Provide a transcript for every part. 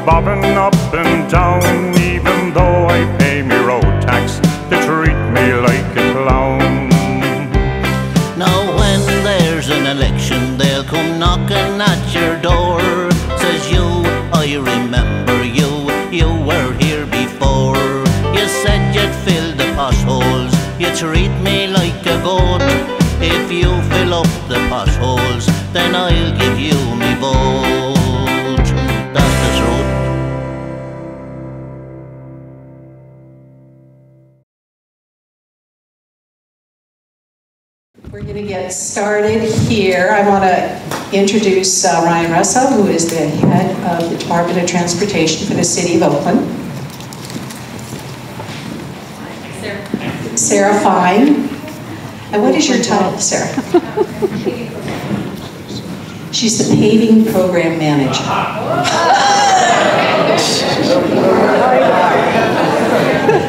bobbing up and down, even though I pay me road tax, they treat me like a clown. Now when there's an election, they'll come knocking at your door. Says you, I remember you, you were here before. You said you'd fill the potholes, you treat me like a goat. If you fill up the potholes, then I'll give you me vote. That's the truth. We're going to get started here. I want to introduce Ryan Russo, who is the head of the Department of Transportation for the City of Oakland. Sarah Fine. And what is your title, Sarah? She's the Paving Program Manager.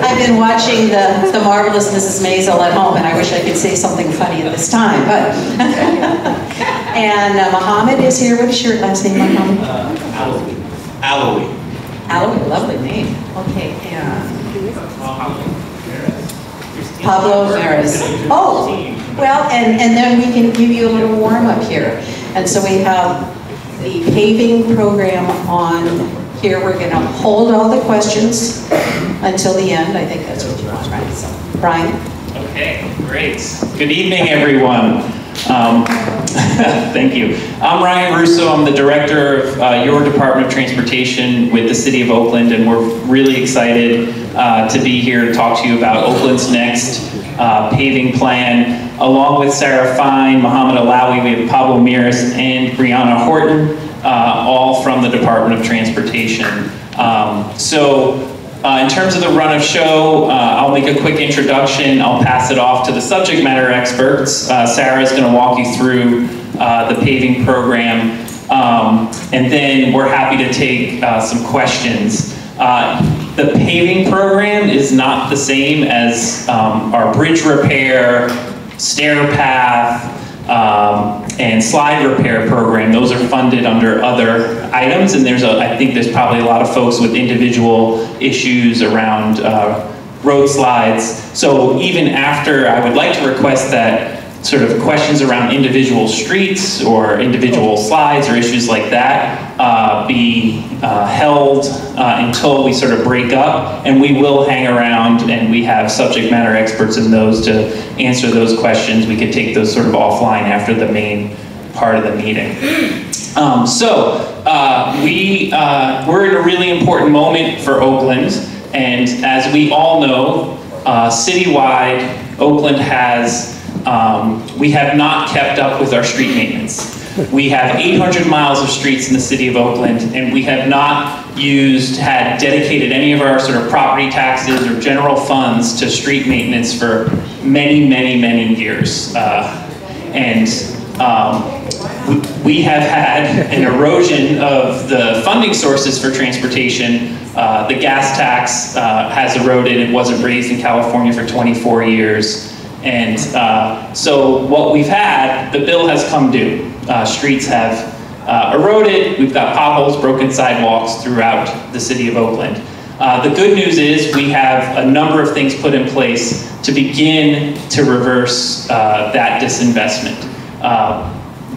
I've been watching the marvelous Mrs. Maisel at home, and I wish I could say something funny at this time, but... And Mohammed is here. What is your last name, Mohammed? Alawi. Alawi, lovely name. Okay, and... Pablo Maris. Oh, well, and then we can give you a little warm-up here. And so we have the paving program on here. We're going to hold all the questions until the end. I think that's what you want, right? So, Brian? Okay, great. Good evening, everyone. Thank you. I'm Ryan Russo. I'm the director of your Department of Transportation with the City of Oakland, and we're really excited to be here to talk to you about Oakland's next paving plan. Along with Sarah Fine, Mohammed Alawi, we have Pablo Miras and Brianna Horton, all from the Department of Transportation. In terms of the run of show, I'll make a quick introduction. I'll pass it off to the subject matter experts. Sarah is going to walk you through the paving program, and then we're happy to take some questions. The paving program is not the same as our bridge repair, stair path, and slide repair program. Those are funded under other items, and I think there's probably a lot of folks with individual issues around road slides. So even after, I would like to request that sort of questions around individual streets or individual slides or issues like that be held until we sort of break up, and we will hang around, and we have subject matter experts in those to answer those questions. We could take those sort of offline after the main part of the meeting. We're in a really important moment for Oakland, and as we all know, citywide, Oakland has we have not kept up with our street maintenance. We have 800 miles of streets in the city of Oakland, and we have not had dedicated any of our sort of property taxes or general funds to street maintenance for many, many, many years. We have had an erosion of the funding sources for transportation. The gas tax has eroded. It wasn't raised in California for 24 years. And so what we've had, the bill has come due. Streets have eroded. We've got potholes, broken sidewalks throughout the city of Oakland. The good news is we have a number of things put in place to begin to reverse that disinvestment.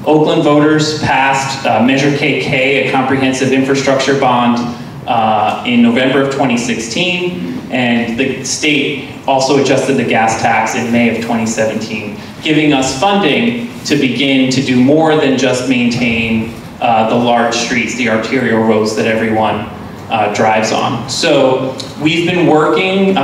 Oakland voters passed Measure KK, a comprehensive infrastructure bond, in November of 2016. And the state also adjusted the gas tax in May of 2017, giving us funding to begin to do more than just maintain the large streets, the arterial roads that everyone drives on. So we've been working,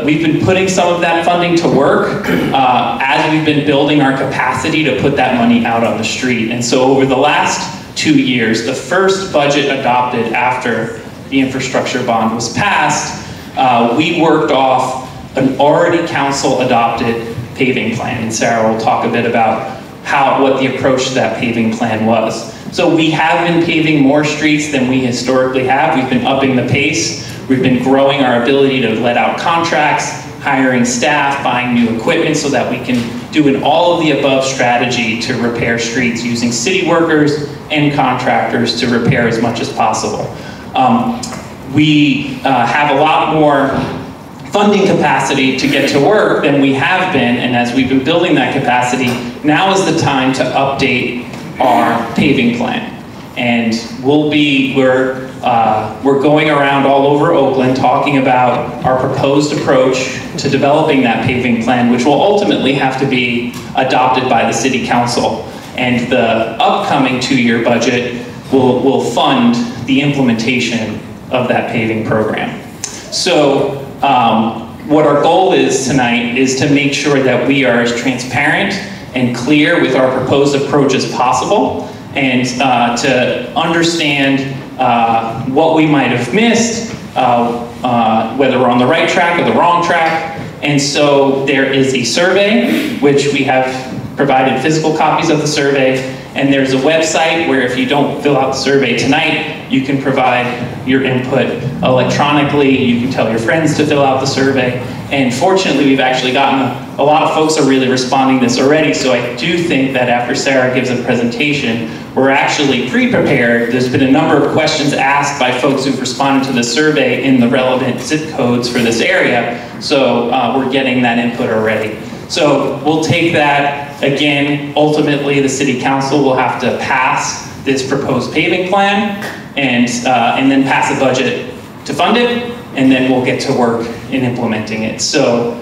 we've been putting some of that funding to work as we've been building our capacity to put that money out on the street. And so over the last 2 years, the first budget adopted after the infrastructure bond was passed, we worked off an already council-adopted paving plan, and Sarah will talk a bit about what the approach to that paving plan was. So we have been paving more streets than we historically have. We've been upping the pace. We've been growing our ability to let out contracts, hiring staff, buying new equipment so that we can do an all of the above strategy to repair streets using city workers and contractors to repair as much as possible. We have a lot more funding capacity to get to work than we have been, and as we've been building that capacity, now is the time to update our paving plan. And we're going around all over Oakland talking about our proposed approach to developing that paving plan, which will ultimately have to be adopted by the City Council. And the upcoming 2-year budget will fund the implementation of that paving program. So what our goal is tonight is to make sure that we are as transparent and clear with our proposed approach as possible, and to understand what we might have missed, whether we're on the right track or the wrong track. And so there is a survey, which we have provided physical copies of the survey, and there's a website where if you don't fill out the survey tonight, you can provide your input electronically. You can tell your friends to fill out the survey. And fortunately, we've actually gotten a lot of folks are really responding to this already, so I do think that after Sarah gives a presentation, we're actually pre-prepared. There's been a number of questions asked by folks who've responded to the survey in the relevant zip codes for this area, so we're getting that input already. So we'll take that. Again, ultimately the City Council will have to pass this proposed paving plan and then pass a budget to fund it, and then we'll get to work in implementing it. So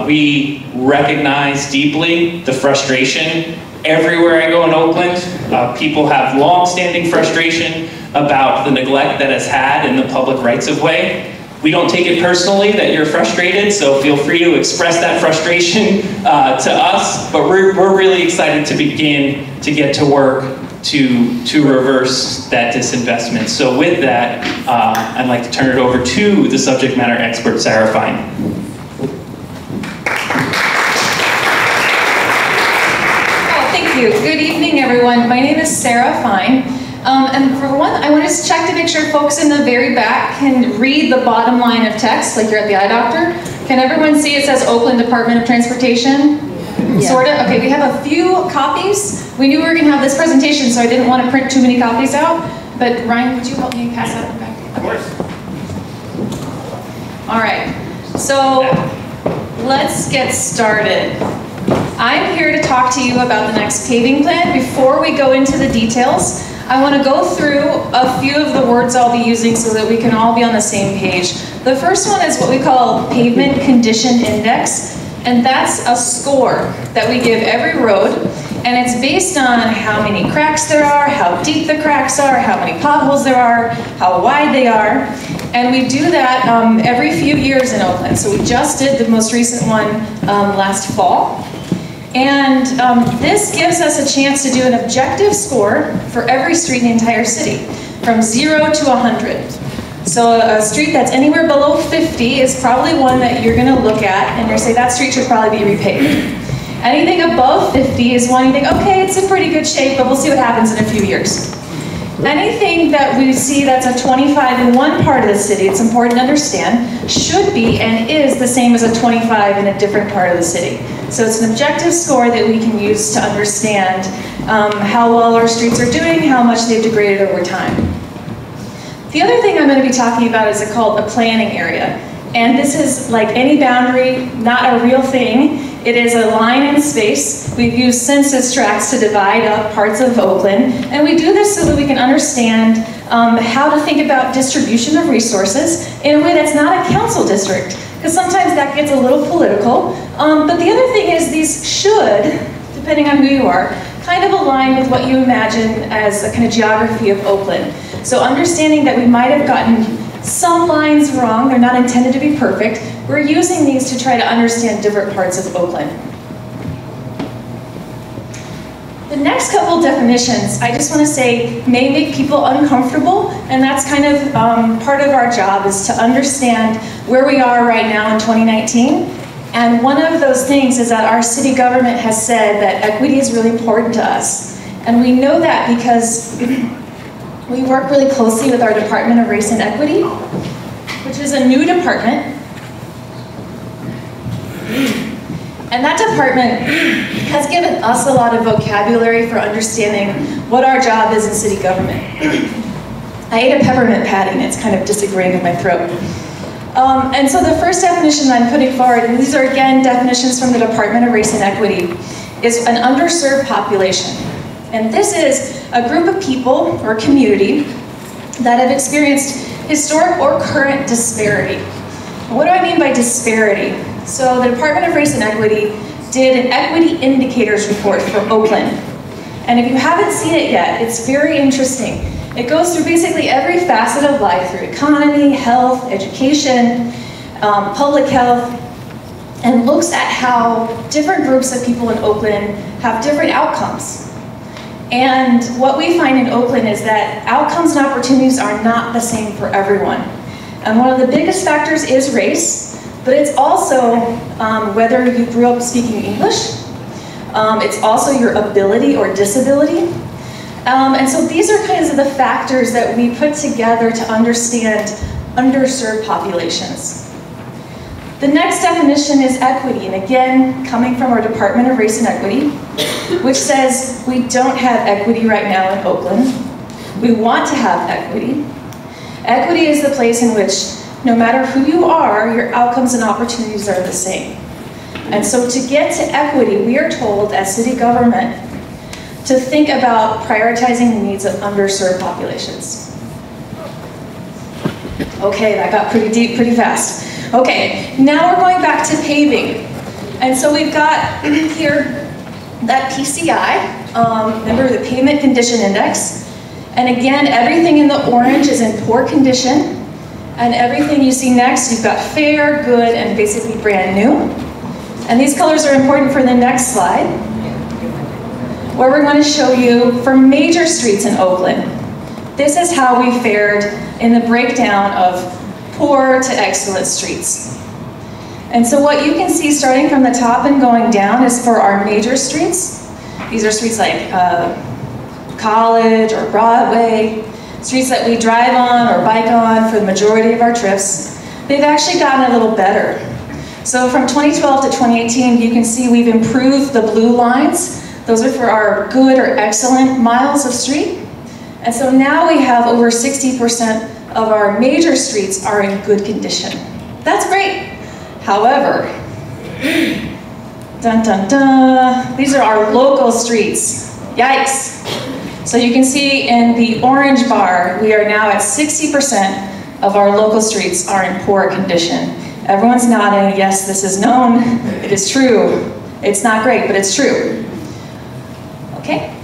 we recognize deeply the frustration. Everywhere I go in Oakland, people have long-standing frustration about the neglect that it's had in the public rights-of-way. We don't take it personally that you're frustrated, so feel free to express that frustration to us, but we're really excited to begin to get to work to reverse that disinvestment. So with that, I'd like to turn it over to the subject matter expert, Sarah Fine. Thank you. Good evening, everyone. My name is Sarah Fine. And for one, I want to check to make sure folks in the very back can read the bottom line of text, like you're at the eye doctor. Can everyone see it says Oakland Department of Transportation? Yeah. Sorta? Okay, we have a few copies. We knew we were going to have this presentation, so I didn't want to print too many copies out. But Ryan, would you help me pass that back? Of course. All right. So let's get started. I'm here to talk to you about the next paving plan. Before we go into the details, I want to go through a few of the words I'll be using so that we can all be on the same page. The first one is what we call Pavement Condition Index, and that's a score that we give every road, and it's based on how many cracks there are, how deep the cracks are, how many potholes there are, how wide they are, and we do that every few years in Oakland. So we just did the most recent one last fall. And this gives us a chance to do an objective score for every street in the entire city, from 0 to 100. So a street that's anywhere below 50 is probably one that you're going to look at and you're say that street should probably be repaved. Anything above 50 is one you think, okay, it's in pretty good shape, but we'll see what happens in a few years. Anything that we see that's a 25 in one part of the city, it's important to understand, should be and is the same as a 25 in a different part of the city. So it's an objective score that we can use to understand how well our streets are doing, how much they've degraded over time. The other thing I'm going to be talking about is called a planning area. And this is like any boundary, not a real thing. It is a line in space. We've used census tracts to divide up parts of Oakland. And we do this so that we can understand how to think about distribution of resources in a way that's not a council district. Because sometimes that gets a little political. But the other thing is these should, depending on who you are, kind of align with what you imagine as a kind of geography of Oakland. So understanding that we might have gotten some lines wrong, they're not intended to be perfect. We're using these to try to understand different parts of Oakland. The next couple definitions, I just want to say, may make people uncomfortable, and that's kind of part of our job is to understand where we are right now in 2019. And one of those things is that our city government has said that equity is really important to us. And we know that because we work really closely with our Department of Race and Equity, which is a new department. And that department has given us a lot of vocabulary for understanding what our job is in city government. I ate a peppermint patty and it's kind of disagreeing with my throat. And so the first definition I'm putting forward, and these are again definitions from the Department of Race and Equity, is an underserved population. And this is a group of people or community that have experienced historic or current disparity. What do I mean by disparity? So the Department of Race and Equity did an equity indicators report for Oakland. And if you haven't seen it yet, it's very interesting. It goes through basically every facet of life, through economy, health, education, public health, and looks at how different groups of people in Oakland have different outcomes. And what we find in Oakland is that outcomes and opportunities are not the same for everyone. And one of the biggest factors is race, but it's also whether you grew up speaking English. It's also your ability or disability. And so these are kinds of the factors that we put together to understand underserved populations. The next definition is equity, and again, coming from our Department of Race and Equity, which says we don't have equity right now in Oakland. We want to have equity. Equity is the place in which, no matter who you are, your outcomes and opportunities are the same. And so to get to equity, we are told as city government to think about prioritizing the needs of underserved populations. Okay, that got pretty deep pretty fast. Okay, now we're going back to paving. And so we've got here that PCI, remember the Pavement Condition Index. And again, everything in the orange is in poor condition. And everything you see next, you've got fair, good, and basically brand new. And these colors are important for the next slide, where we're going to show you for major streets in Oakland. This is how we fared in the breakdown of poor to excellent streets. And so what you can see starting from the top and going down is for our major streets. These are streets like College or Broadway, streets that we drive on or bike on for the majority of our trips. They've actually gotten a little better. So from 2012 to 2018, you can see we've improved the blue lines. Those are for our good or excellent miles of street. And so now we have over 60% of our major streets are in good condition. That's great. However, dun dun dun, these are our local streets. Yikes. So you can see in the orange bar, we are now at 60% of our local streets are in poor condition. Everyone's nodding, yes, this is known, it is true. It's not great, but it's true. Okay?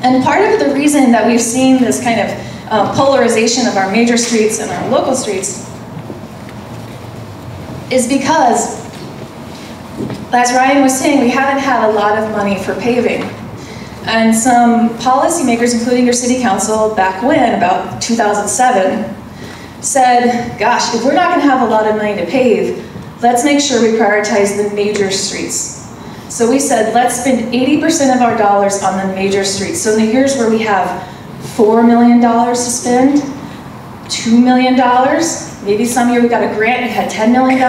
And part of the reason that we've seen this kind of polarization of our major streets and our local streets is because, as Ryan was saying, we haven't had a lot of money for paving. And some policymakers, including your city council back when, about 2007, said, gosh, if we're not going to have a lot of money to pave, let's make sure we prioritize the major streets. So we said, let's spend 80% of our dollars on the major streets. So in the years where we have $4 million to spend, $2 million, maybe some year we got a grant and had $10 million,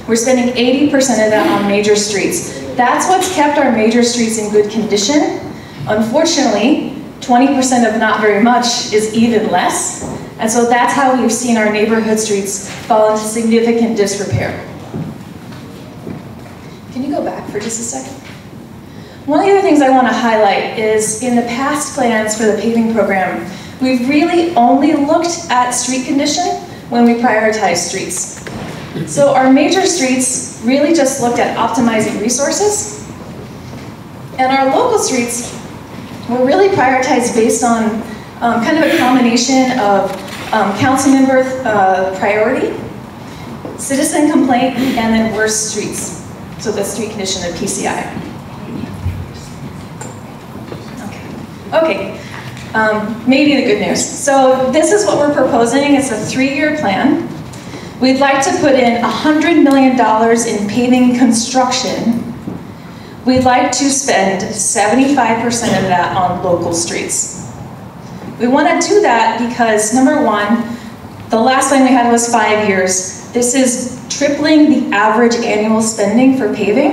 we're spending 80% of that on major streets. That's what's kept our major streets in good condition. Unfortunately, 20% of not very much is even less. And so that's how we've seen our neighborhood streets fall into significant disrepair. Can you go back for just a second? One of the other things I want to highlight is in the past plans for the paving program, we've really only looked at street condition when we prioritize streets. So our major streets really just looked at optimizing resources. And our local streets were really prioritized based on kind of a combination of council member priority, citizen complaint, and then worst streets. So the street condition of PCI. Okay, maybe the good news. So this is what we're proposing. It's a 3-year plan. We'd like to put in $100 million in paving construction. We'd like to spend 75% of that on local streets. We want to do that because, number one, The last line we had was 5 years. This is tripling the average annual spending for paving,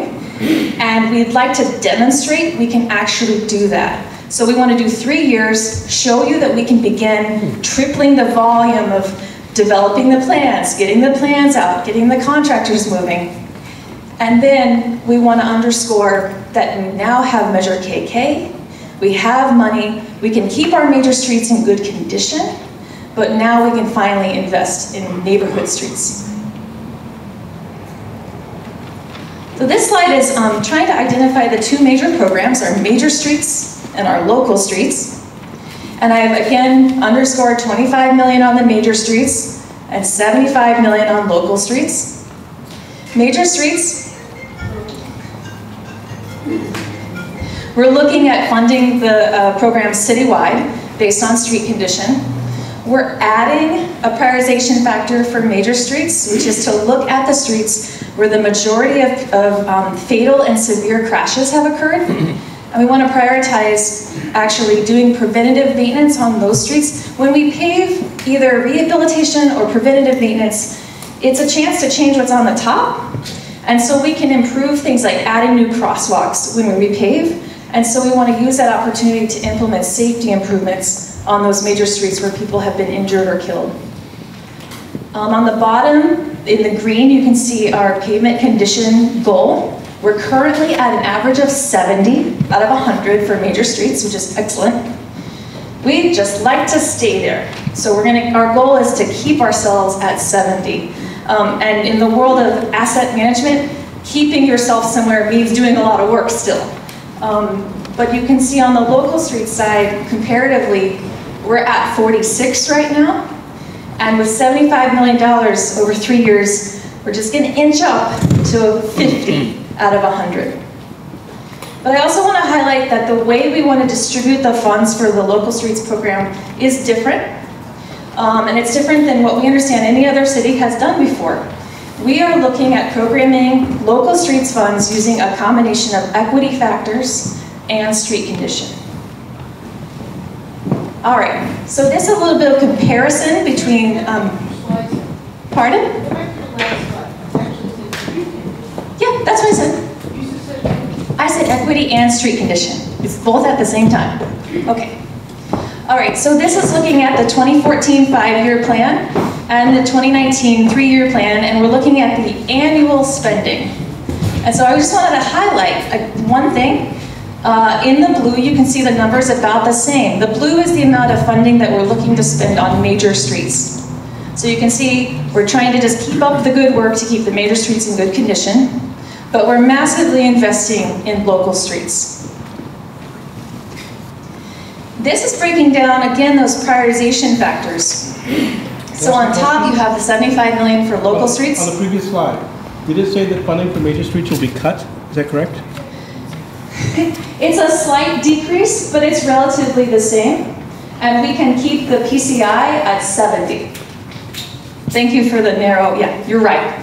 and we'd like to demonstrate we can actually do that. So we want to do 3 years, show you that we can begin tripling the volume of developing the plans, getting the plans out, getting the contractors moving. And then we want to underscore that we now have Measure KK, we have money, we can keep our major streets in good condition, but now we can finally invest in neighborhood streets. So this slide is trying to identify the two major programs, our major streets and our local streets. And I have again underscored 25 million on the major streets and 75 million on local streets. Major streets, we're looking at funding the program citywide based on street condition. We're adding a prioritization factor for major streets, which is to look at the streets where the majority of fatal and severe crashes have occurred. And we want to prioritize actually doing preventative maintenance on those streets. When we pave either rehabilitation or preventative maintenance, it's a chance to change what's on the top. And so we can improve things like adding new crosswalks when we repave. And so we want to use that opportunity to implement safety improvements on those major streets where people have been injured or killed. On the bottom, in the green, you can see our pavement condition goal. We're currently at an average of 70 out of 100 for major streets, which is excellent. We'd just like to stay there. So our goal is to keep ourselves at 70. And in the world of asset management, keeping yourself somewhere means doing a lot of work still. But you can see on the local street side, comparatively, we're at 46 right now. And with $75 million over 3 years, we're just gonna inch up to 50 out of 100. But I also want to highlight that the way we want to distribute the funds for the local streets program is different. And it's different than what we understand any other city has done before. We are looking at programming local streets funds using a combination of equity factors and street condition. All right, so this is a little bit of comparison between, pardon? Yeah, that's what I said. I said equity and street condition. It's both at the same time. Okay. All right, so this is looking at the 2014 5-year plan and the 2019 3-year plan, and we're looking at the annual spending. And so I just wanted to highlight one thing. In the blue, you can see the numbers about the same. The blue is the amount of funding that we're looking to spend on major streets. So you can see we're trying to just keep up the good work to keep the major streets in good condition, but we're massively investing in local streets. This is breaking down, again, those prioritization factors. So on top, you have the 75 million for local streets. On the previous slide, did it say that funding for major streets will be cut? Is that correct? It's a slight decrease, but it's relatively the same. And we can keep the PCI at 70. Thank you for the narrow, yeah, you're right.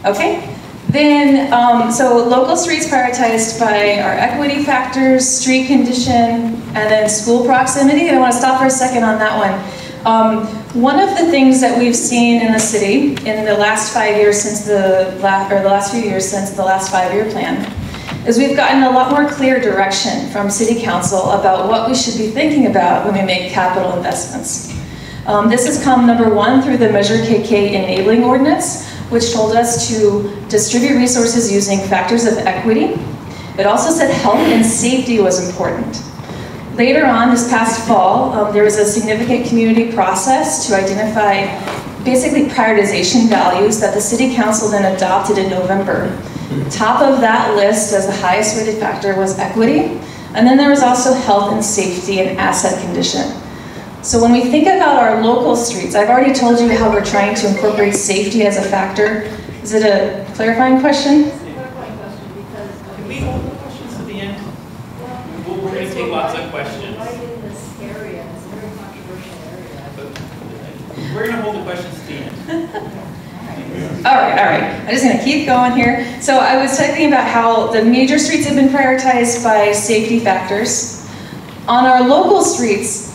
Okay. Then, so local streets prioritized by our equity factors, street condition, and then school proximity. And I want to stop for a second on that one. One of the things that we've seen in the city in the last 5 years since the last few years since the last 5-year plan is we've gotten a lot more clear direction from City Council about what we should be thinking about when we make capital investments. This has come, number one, through the Measure KK enabling ordinance, which told us to distribute resources using factors of equity. It also said health and safety was important. Later on, this past fall, there was a significant community process to identify basically prioritization values that the City Council then adopted in November. Top of that list as the highest rated factor was equity, and then there was also health and safety and asset condition. So when we think about our local streets, I've already told you how we're trying to incorporate safety as a factor. Is it a clarifying question? Can we hold the questions to the end? We're going to take lots of questions. Right in this area, it's a very controversial area. We're going to hold the questions to the end. All right. I'm just going to keep going here. So I was talking about how the major streets have been prioritized by safety factors. On our local streets,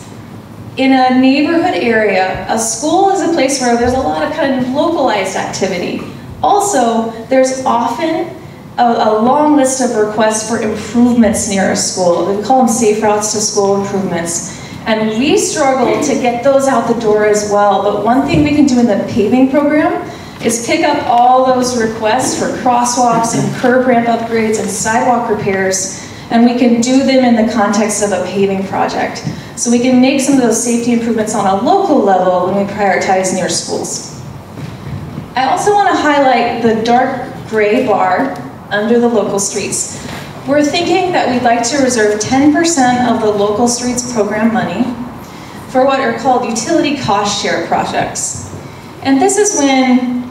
in a neighborhood area, a school is a place where there's a lot of kind of localized activity. Also, there's often a long list of requests for improvements near a school. We call them safe routes to school improvements. And we struggle to get those out the door as well. But one thing we can do in the paving program is pick up all those requests for crosswalks and curb ramp upgrades and sidewalk repairs, and we can do them in the context of a paving project. So we can make some of those safety improvements on a local level when we prioritize near schools. I also want to highlight the dark gray bar under the local streets. We're thinking that we'd like to reserve 10% of the local streets program money for what are called utility cost share projects. And this is when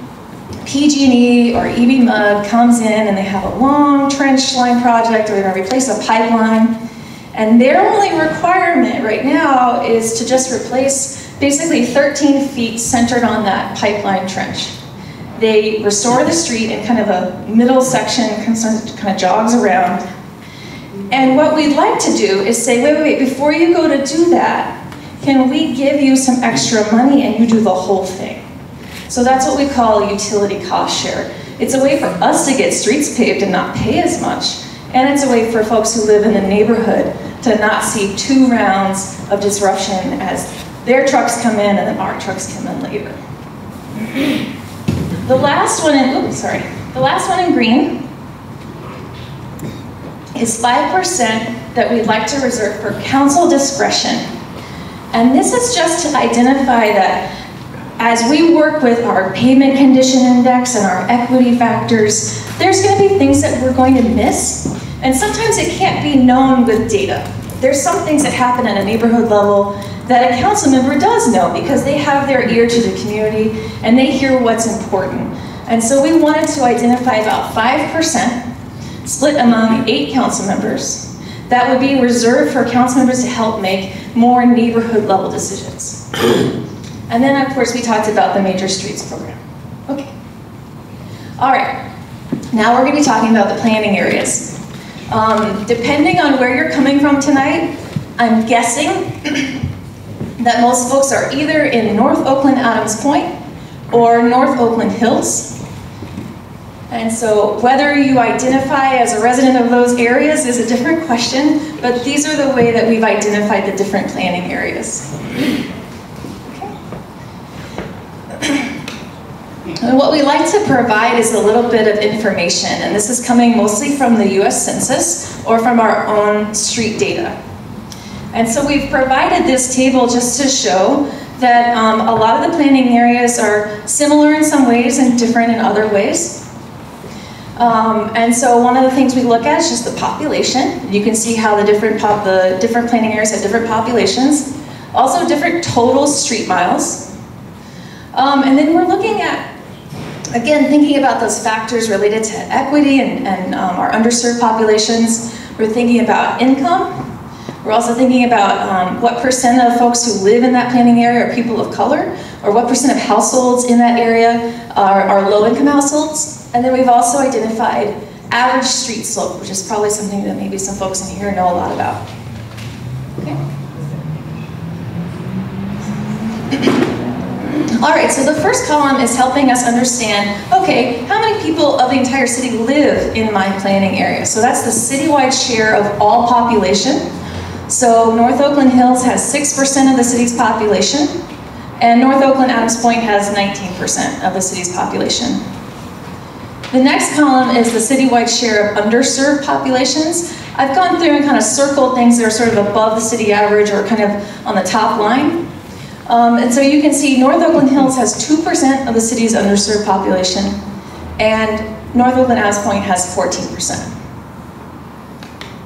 PG&E or EV Mud comes in and they have a long trench line project, or they're going to replace a pipeline. And their only requirement right now is to just replace basically 13 feet centered on that pipeline trench. They restore the street in kind of a middle section, kind of jogs around. And what we'd like to do is say, wait, before you go to do that, can we give you some extra money and you do the whole thing? So that's what we call utility cost share. It's a way for us to get streets paved and not pay as much. And it's a way for folks who live in the neighborhood to not see 2 rounds of disruption as their trucks come in and then our trucks come in later. The last one in green is 5% that we'd like to reserve for council discretion. And this is just to identify that as we work with our pavement condition index and our equity factors, there's going to be things that we're going to miss. And sometimes it can't be known with data. There's some things that happen at a neighborhood level that a council member does know because they have their ear to the community and they hear what's important. And so we wanted to identify about 5% split among 8 council members that would be reserved for council members to help make more neighborhood level decisions. And then of course we talked about the major streets program. Okay. All right, now we're gonna be talking about the planning areas. Depending on where you're coming from tonight, I'm guessing that most folks are either in North Oakland Adams Point or North Oakland Hills. And so whether you identify as a resident of those areas is a different question, but these are the way that we've identified the different planning areas. And what we like to provide is a little bit of information, and this is coming mostly from the US Census or from our own street data. And so we've provided this table just to show that a lot of the planning areas are similar in some ways and different in other ways. And so one of the things we look at is just the population. You can see how the different planning areas have different populations, also different total street miles. And then we're looking at, again, thinking about those factors related to equity and our underserved populations. We're thinking about income. We're also thinking about what percent of folks who live in that planning area are people of color, or what percent of households in that area are low-income households. And then we've also identified average street slope, which is probably something that maybe some folks in here know a lot about. Okay. All right, so the first column is helping us understand, okay, how many people of the entire city live in my planning area? So that's the citywide share of all population. So North Oakland Hills has 6% of the city's population, and North Oakland Adams Point has 19% of the city's population. The next column is the citywide share of underserved populations. I've gone through and kind of circled things that are sort of above the city average or kind of on the top line. And so you can see North Oakland Hills has 2% of the city's underserved population, and North Oakland Adams Point has 14%.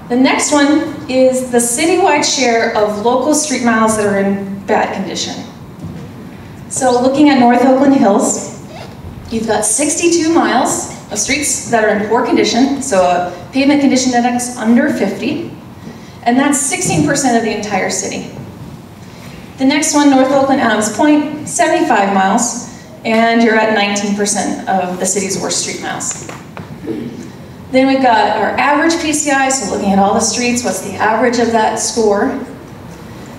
The next one is the citywide share of local street miles that are in bad condition. So looking at North Oakland Hills, you've got 62 miles of streets that are in poor condition, so a pavement condition index under 50, and that's 16% of the entire city. The next one, North Oakland Adams Point, 75 miles, and you're at 19% of the city's worst street miles. Then we've got our average PCI, so looking at all the streets, what's the average of that score?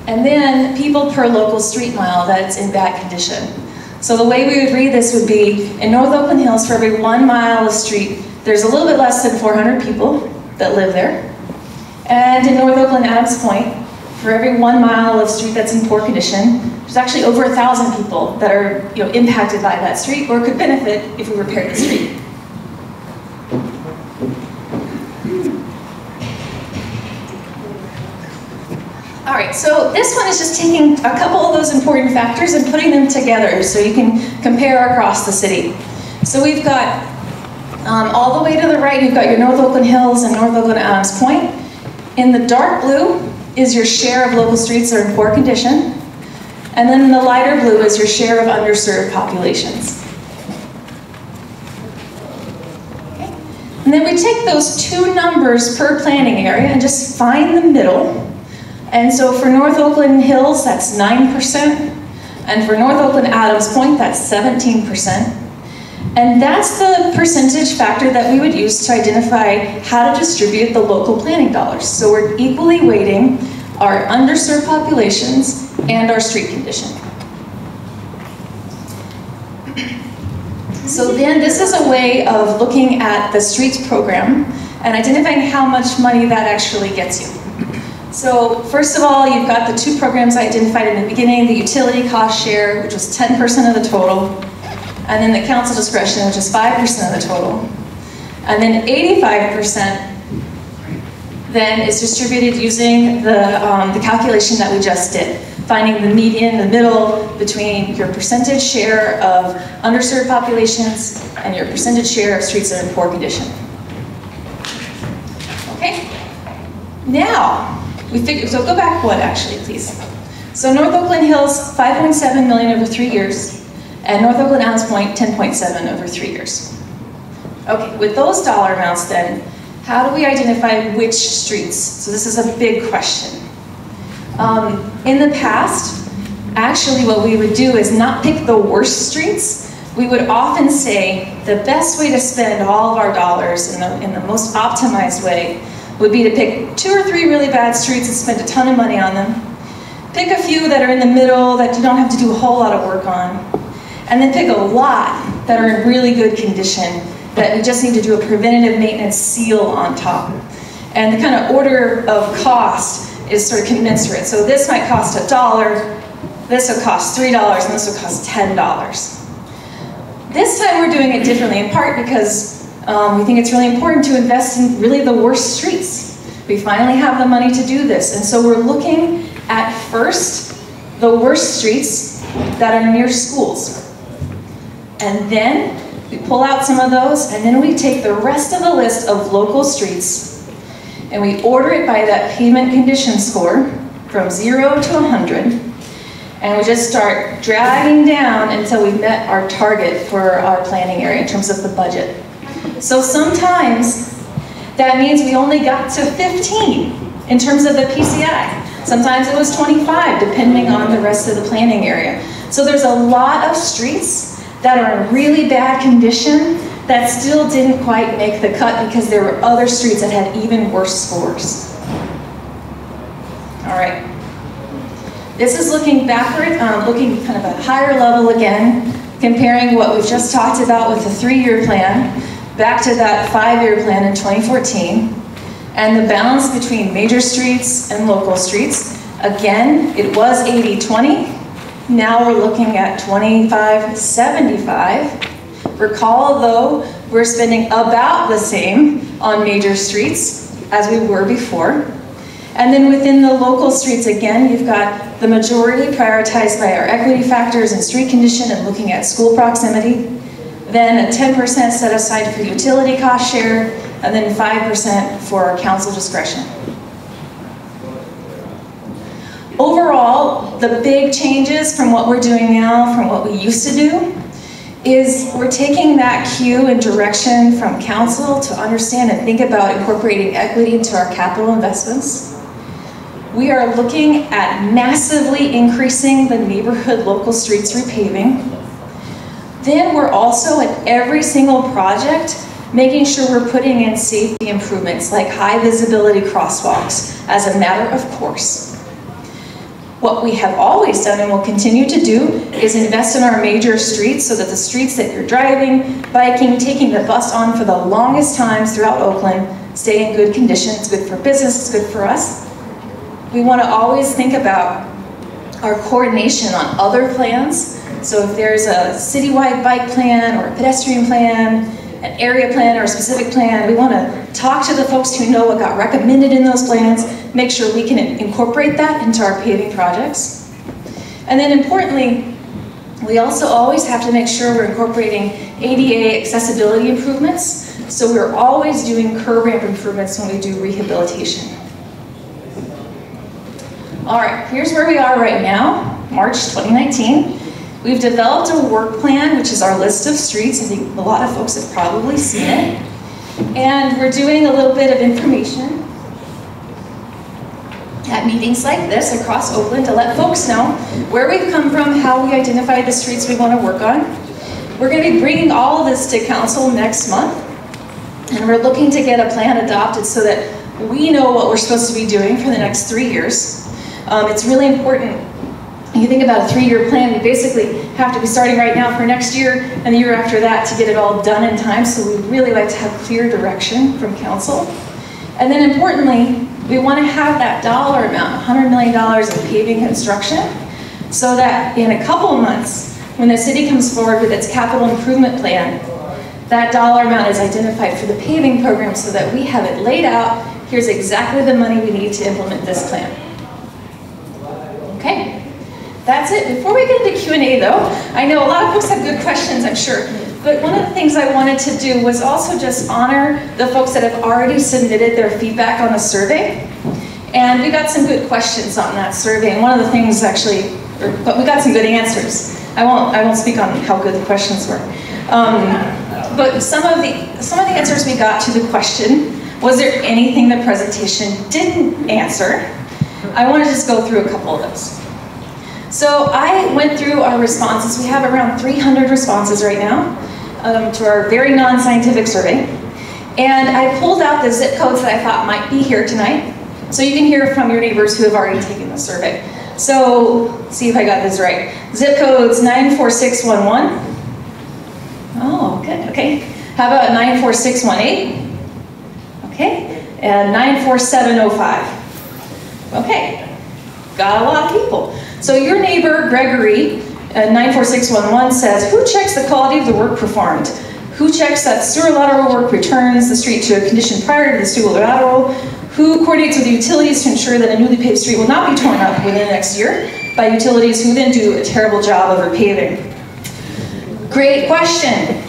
And then people per local street mile that's in bad condition. So the way we would read this would be, in North Oakland Hills, for every 1 mile of street, there's a little bit less than 400 people that live there. And in North Oakland Adams Point, for every 1 mile of street that's in poor condition, there's actually over 1,000 people that are impacted by that street or could benefit if we repaired the street. All right, so this one is just taking a couple of those important factors and putting them together so you can compare across the city. So we've got, all the way to the right, you've got your North Oakland Hills and North Oakland Adams Point. In the dark blue is your share of local streets that are in poor condition. And then in the lighter blue is your share of underserved populations. Okay. And then we take those two numbers per planning area and just find the middle. And so for North Oakland Hills, that's 9%. And for North Oakland Adams Point, that's 17%. And that's the percentage factor that we would use to identify how to distribute the local planning dollars. So we're equally weighting our underserved populations and our street condition. So then this is a way of looking at the streets program and identifying how much money that actually gets you. So first of all, you've got the two programs I identified in the beginning, the utility cost share, which was 10% of the total, and then the council discretion, which is 5% of the total. And then 85% then is distributed using the calculation that we just did, finding the median, the middle, between your percentage share of underserved populations and your percentage share of streets that are in poor condition. Okay? Now, we figured, so go back one actually, please. So North Oakland Hills, 5.7 million over 3 years. And North Oakland Adams Point, 10.7 over 3 years. Okay, with those dollar amounts then, how do we identify which streets? So this is a big question. In the past, actually what we would do is not pick the worst streets. We would often say the best way to spend all of our dollars in the most optimized way would be to pick 2 or 3 really bad streets and spend a ton of money on them. Pick a few that are in the middle that you don't have to do a whole lot of work on. And then pick a lot that are in really good condition that we just need to do a preventative maintenance seal on top. And the kind of order of cost is sort of commensurate. So this might cost $1, this will cost $3, and this will cost $10. This time we're doing it differently, in part because we think it's really important to invest in really the worst streets. We finally have the money to do this. And so we're looking at first the worst streets that are near schools. And then we pull out some of those, and then we take the rest of the list of local streets and we order it by that pavement condition score from 0 to 100. And we just start dragging down until we've met our target for our planning area in terms of the budget. So sometimes that means we only got to 15 in terms of the PCI. Sometimes it was 25, depending on the rest of the planning area. So there's a lot of streets that are in really bad condition that still didn't quite make the cut because there were other streets that had even worse scores. All right. This is looking backward, looking kind of at a higher level again, comparing what we've just talked about with the 3-year plan back to that 5-year plan in 2014, and the balance between major streets and local streets. Again, it was 80-20. Now we're looking at 25-75. Recall though, we're spending about the same on major streets as we were before. And then within the local streets, again, you've got the majority prioritized by our equity factors and street condition and looking at school proximity. Then a 10% set aside for utility cost share, and then 5% for our council discretion. Overall, the big changes from what we're doing now, from what we used to do, is we're taking that cue and direction from council to understand and think about incorporating equity into our capital investments. We are looking at massively increasing the neighborhood local streets repaving. Then we're also at every single project making sure we're putting in safety improvements like high visibility crosswalks as a matter of course. What we have always done and will continue to do is invest in our major streets so that the streets that you're driving, biking, taking the bus on for the longest times throughout Oakland stay in good condition. It's good for business, it's good for us. We want to always think about our coordination on other plans. So if there's a citywide bike plan or a pedestrian plan, an area plan or a specific plan, we want to talk to the folks who know what got recommended in those plans, make sure we can incorporate that into our paving projects. And then importantly, we also always have to make sure we're incorporating ADA accessibility improvements. So we're always doing curb ramp improvements when we do rehabilitation. All right, here's where we are right now, March 2019. We've developed a work plan, which is our list of streets. I think a lot of folks have probably seen it. And we're doing a little bit of information at meetings like this across Oakland to let folks know where we've come from, how we identify the streets we want to work on. We're going to be bringing all of this to council next month. And we're looking to get a plan adopted so that we know what we're supposed to be doing for the next 3 years. It's really important. You think about a 3-year plan, we basically have to be starting right now for next year and the year after that to get it all done in time, so we really like to have clear direction from council. And then importantly, we want to have that dollar amount, $100 million of paving construction, so that in a couple months, when the city comes forward with its capital improvement plan, that dollar amount is identified for the paving program so that we have it laid out. Here's exactly the money we need to implement this plan. Okay. That's it. Before we get into Q&A though, I know a lot of folks have good questions, I'm sure, but one of the things I wanted to do was also just honor the folks that have already submitted their feedback on the survey. And we got some good questions on that survey, and one of the things actually, but we got some good answers. I won't speak on how good the questions were. But some of the answers we got to the question, was there anything the presentation didn't answer? I want to just go through a couple of those. So I went through our responses. We have around 300 responses right now to our very non-scientific survey. And I pulled out the zip codes that I thought might be here tonight, so you can hear from your neighbors who have already taken the survey. So, let's see if I got this right. Zip codes 94611. Oh, good, okay. How about 94618? Okay, and 94705. Okay, got a lot of people. So your neighbor, Gregory, 94611 says, who checks the quality of the work performed? Who checks that sewer lateral work returns the street to a condition prior to the sewer lateral? Who coordinates with the utilities to ensure that a newly paved street will not be torn up within the next year by utilities who then do a terrible job of repaving? Great question.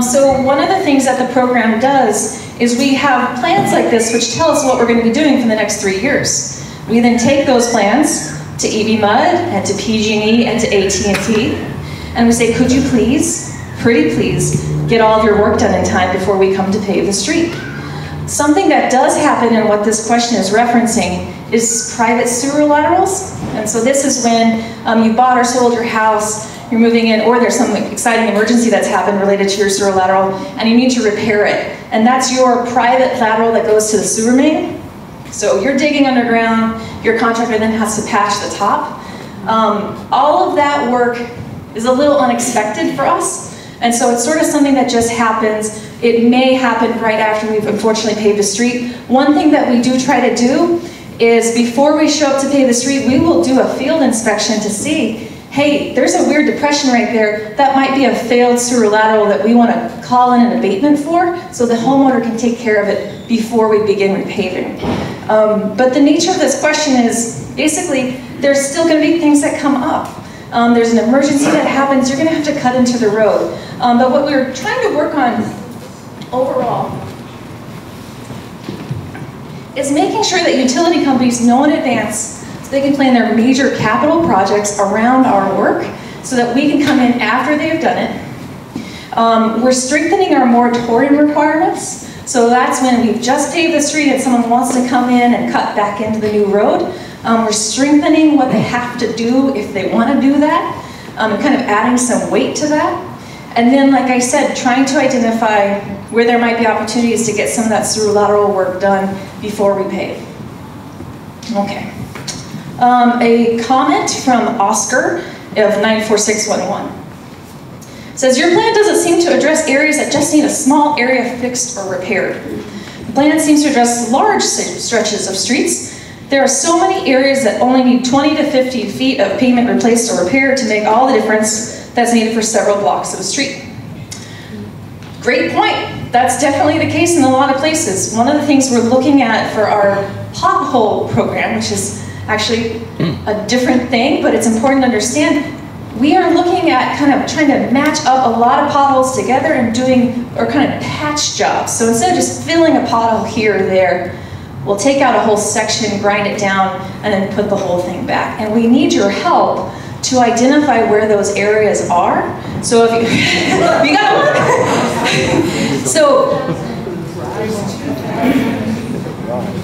So one of the things that the program does is we have plans like this which tell us what we're going to be doing for the next 3 years. We then take those plans to EV Mud and to PG&E and to AT&T, and we say, could you please, pretty please, get all of your work done in time before we come to pave the street? Something that does happen, and what this question is referencing, is private sewer laterals. And so this is when you bought or sold your house, you're moving in, or there's some exciting emergency that's happened related to your sewer lateral, and you need to repair it. And that's your private lateral that goes to the sewer main. So you're digging underground, your contractor then has to patch the top. All of that work is a little unexpected for us, and so it's sort of something that just happens. It may happen right after we've unfortunately paved the street. One thing that we do try to do is before we show up to pave the street, we will do a field inspection to see, hey, there's a weird depression right there. That might be a failed sewer lateral that we want to call in an abatement for, so the homeowner can take care of it before we begin repaving. But the nature of this question is, basically, there's still going to be things that come up. There's an emergency that happens, you're going to have to cut into the road. But what we're trying to work on overall is making sure that utility companies know in advance so they can plan their major capital projects around our work so that we can come in after they've done it. We're strengthening our moratorium requirements. So that's when we've just paved the street and someone wants to come in and cut back into the new road. We're strengthening what they have to do if they want to do that, and kind of adding some weight to that. And then, like I said, trying to identify where there might be opportunities to get some of that sewer lateral work done before we pave. Okay. A comment from Oscar of 94611. It says, your plan doesn't seem to address areas that just need a small area fixed or repaired. The plan seems to address large stretches of streets. There are so many areas that only need 20 to 50 feet of pavement replaced or repaired to make all the difference that's needed for several blocks of a street. Great point. That's definitely the case in a lot of places. One of the things we're looking at for our pothole program, which is actually a different thing, but it's important to understand, we are looking at kind of trying to match up a lot of potholes together and doing, or kind of patch jobs. So instead of just filling a pothole here or there, we'll take out a whole section, grind it down, and then put the whole thing back. And we need your help to identify where those areas are. So if you, you gotta look. So,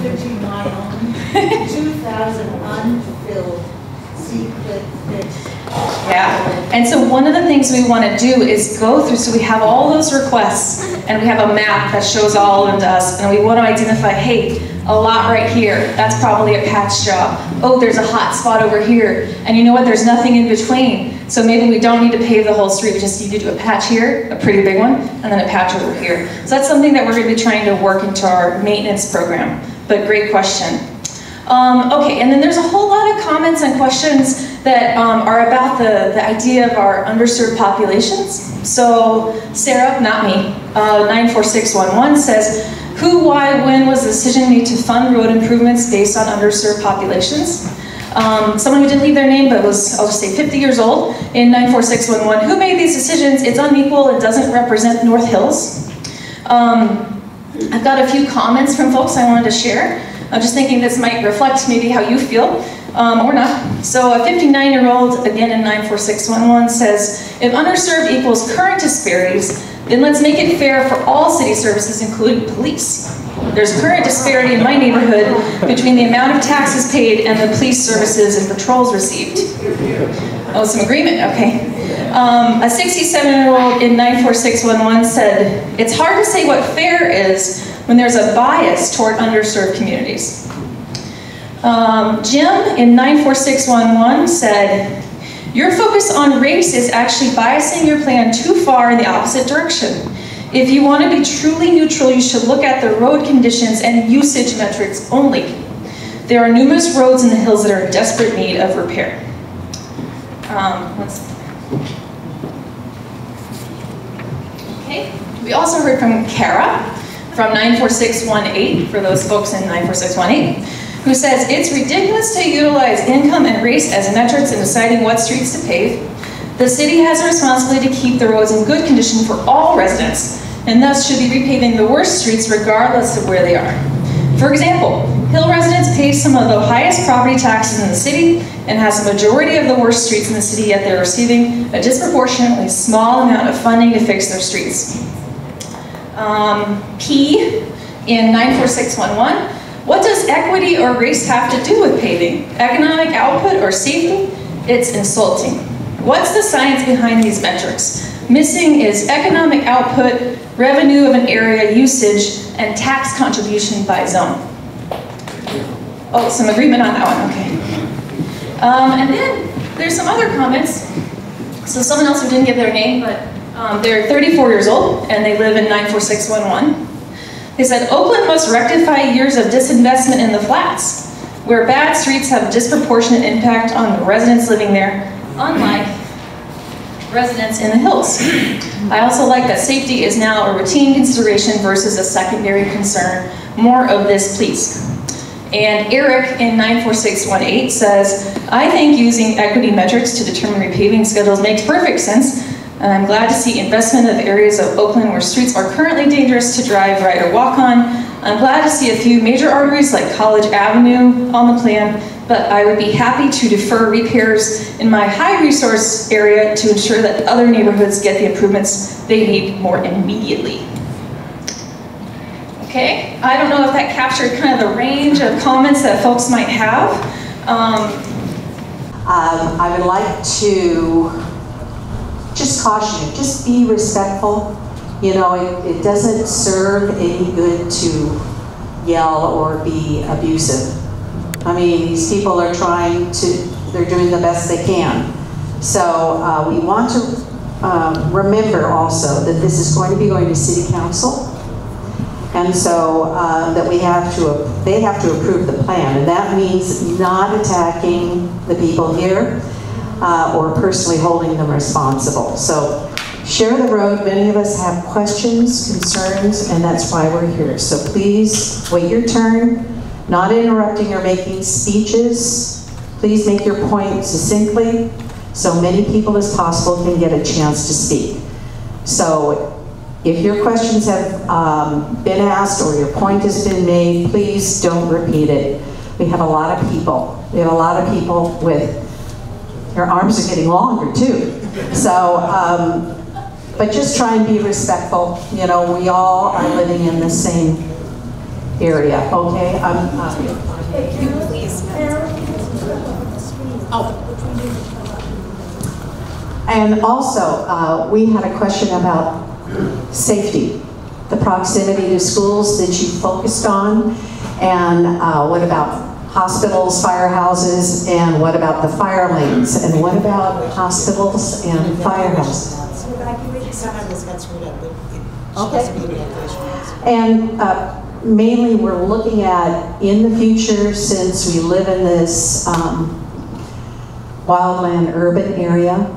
50 mile, 2,000 unfilled secret fixed. yeah, and so one of the things we want to do is go through, so we have all those requests, and we have a map that shows all of them to us, and we want to identify, hey, a lot right here, that's probably a patch job. Oh, there's a hot spot over here, and you know what, there's nothing in between, so maybe we don't need to pave the whole street, we just need to do a patch here, a pretty big one, and then a patch over here. So that's something that we're going to be trying to work into our maintenance program, but great question. Okay, and then there's a whole lot of comments and questions that are about the idea of our underserved populations. So Sarah, not me, 94611 says, who, why, when was the decision made to fund road improvements based on underserved populations? Someone who didn't leave their name but was, I'll just say 50 years old, in 94611, who made these decisions? It's unequal, it doesn't represent North Hills. I've got a few comments from folks I wanted to share. I'm just thinking this might reflect maybe how you feel, or not. So a 59-year-old, again in 94611, says, if underserved equals current disparities, then let's make it fair for all city services, including police. There's current disparity in my neighborhood between the amount of taxes paid and the police services and patrols received. Oh, some agreement, okay. A 67-year-old in 94611 said, it's hard to say what fair is when there's a bias toward underserved communities. Jim in 94611 said, your focus on race is actually biasing your plan too far in the opposite direction. If you want to be truly neutral, you should look at the road conditions and usage metrics only. There are numerous roads in the hills that are in desperate need of repair. Okay, we also heard from Kara from 94618, for those folks in 94618, who says, it's ridiculous to utilize income and race as metrics in deciding what streets to pave. The city has a responsibility to keep the roads in good condition for all residents, and thus should be repaving the worst streets regardless of where they are. For example, Hill residents pay some of the highest property taxes in the city and has a majority of the worst streets in the city, yet they're receiving a disproportionately small amount of funding to fix their streets. P in 94611, what does equity or race have to do with paving? Economic output or safety? It's insulting. What's the science behind these metrics? Missing is economic output, revenue of an area, usage, and tax contribution by zone. Oh, some agreement on that one, okay. And then there's some other comments. So someone else who didn't give their name, but they're 34 years old and they live in 94611. They said, Oakland must rectify years of disinvestment in the flats, where bad streets have a disproportionate impact on the residents living there, unlike residents in the hills. I also like that safety is now a routine consideration versus a secondary concern. More of this, please. And Eric in 94618 says, I think using equity metrics to determine repaving schedules makes perfect sense, and I'm glad to see investment of areas of Oakland where streets are currently dangerous to drive, ride, or walk on. I'm glad to see a few major arteries like College Avenue on the plan, but I would be happy to defer repairs in my high resource area to ensure that other neighborhoods get the improvements they need more immediately. Okay, I don't know if that captured kind of the range of comments that folks might have. I would like to just caution you, just be respectful. You know, it doesn't serve any good to yell or be abusive. I mean, these people are they're doing the best they can. So we want to remember also that this is going to be going to City Council. And so that they have to approve the plan. And that means not attacking the people here or personally holding them responsible. So share the road. Many of us have questions, concerns, and that's why we're here. So please wait your turn, not interrupting or making speeches. Please make your point succinctly so many people as possible can get a chance to speak. So if your questions have been asked or your point has been made, please don't repeat it. We have a lot of people. We have a lot of people with, their arms are getting longer too. So, but just try and be respectful. You know, we all are living in the same area, okay? And also, we had a question about safety, the proximity to schools that you focused on, and what about hospitals, firehouses, and what about the fire lanes, and what about hospitals and firehouses? Okay. And mainly we're looking at, in the future, since we live in this wildland urban area,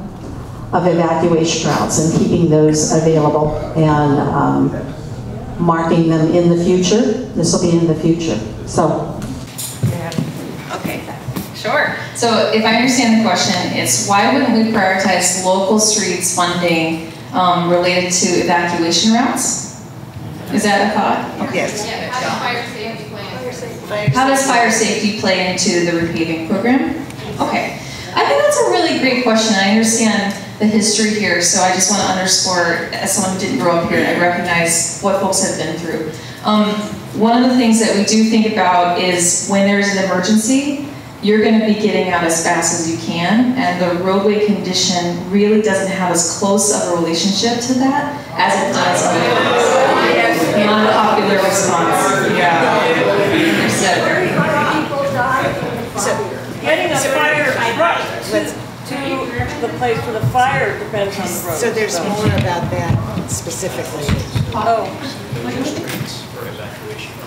of evacuation routes and keeping those available and marking them in the future. This will be in the future. So. Okay, sure. So if I understand the question, it's why wouldn't we prioritize local streets funding related to evacuation routes? Is that a thought? Okay. Yes. Yeah. How does fire safety play into the repaving program? Okay. I think that's a really great question. I understand the history here, so I just want to underscore, as someone who didn't grow up here, I recognize what folks have been through. One of the things that we do think about is when there's an emergency, you're going to be getting out as fast as you can, and the roadway condition really doesn't have as close of a relationship to that as it does other things. Non-popular response. Yeah. So getting a fire truck to the place for the fire depends on the road. So there's more about that specifically. Oh.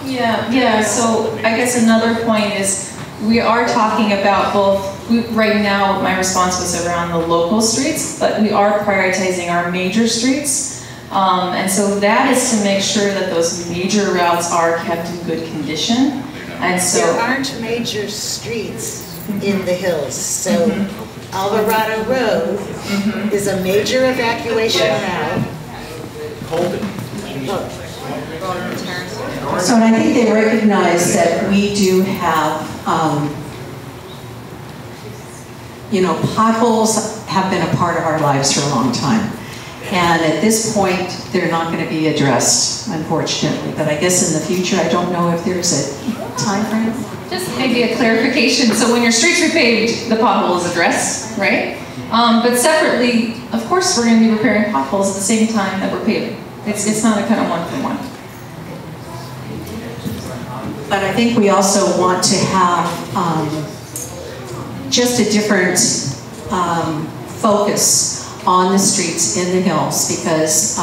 Yeah, so I guess another point is we are talking about both, right now my response was around the local streets, but we are prioritizing our major streets. And so that is to make sure that those major routes are kept in good condition. And so there aren't major streets in the hills, so Alvarado Road is a major evacuation route. So, and I think they recognize that we do have, you know, potholes have been a part of our lives for a long time. And at this point, they're not going to be addressed, unfortunately. But I guess in the future, I don't know if there's a time frame. just maybe a clarification. So when your street's repaved, the pothole is addressed, right? But separately, of course, we're going to be repairing potholes at the same time that we're paving. It's not a kind of one-for-one. But I think we also want to have just a different focus on the streets in the hills, because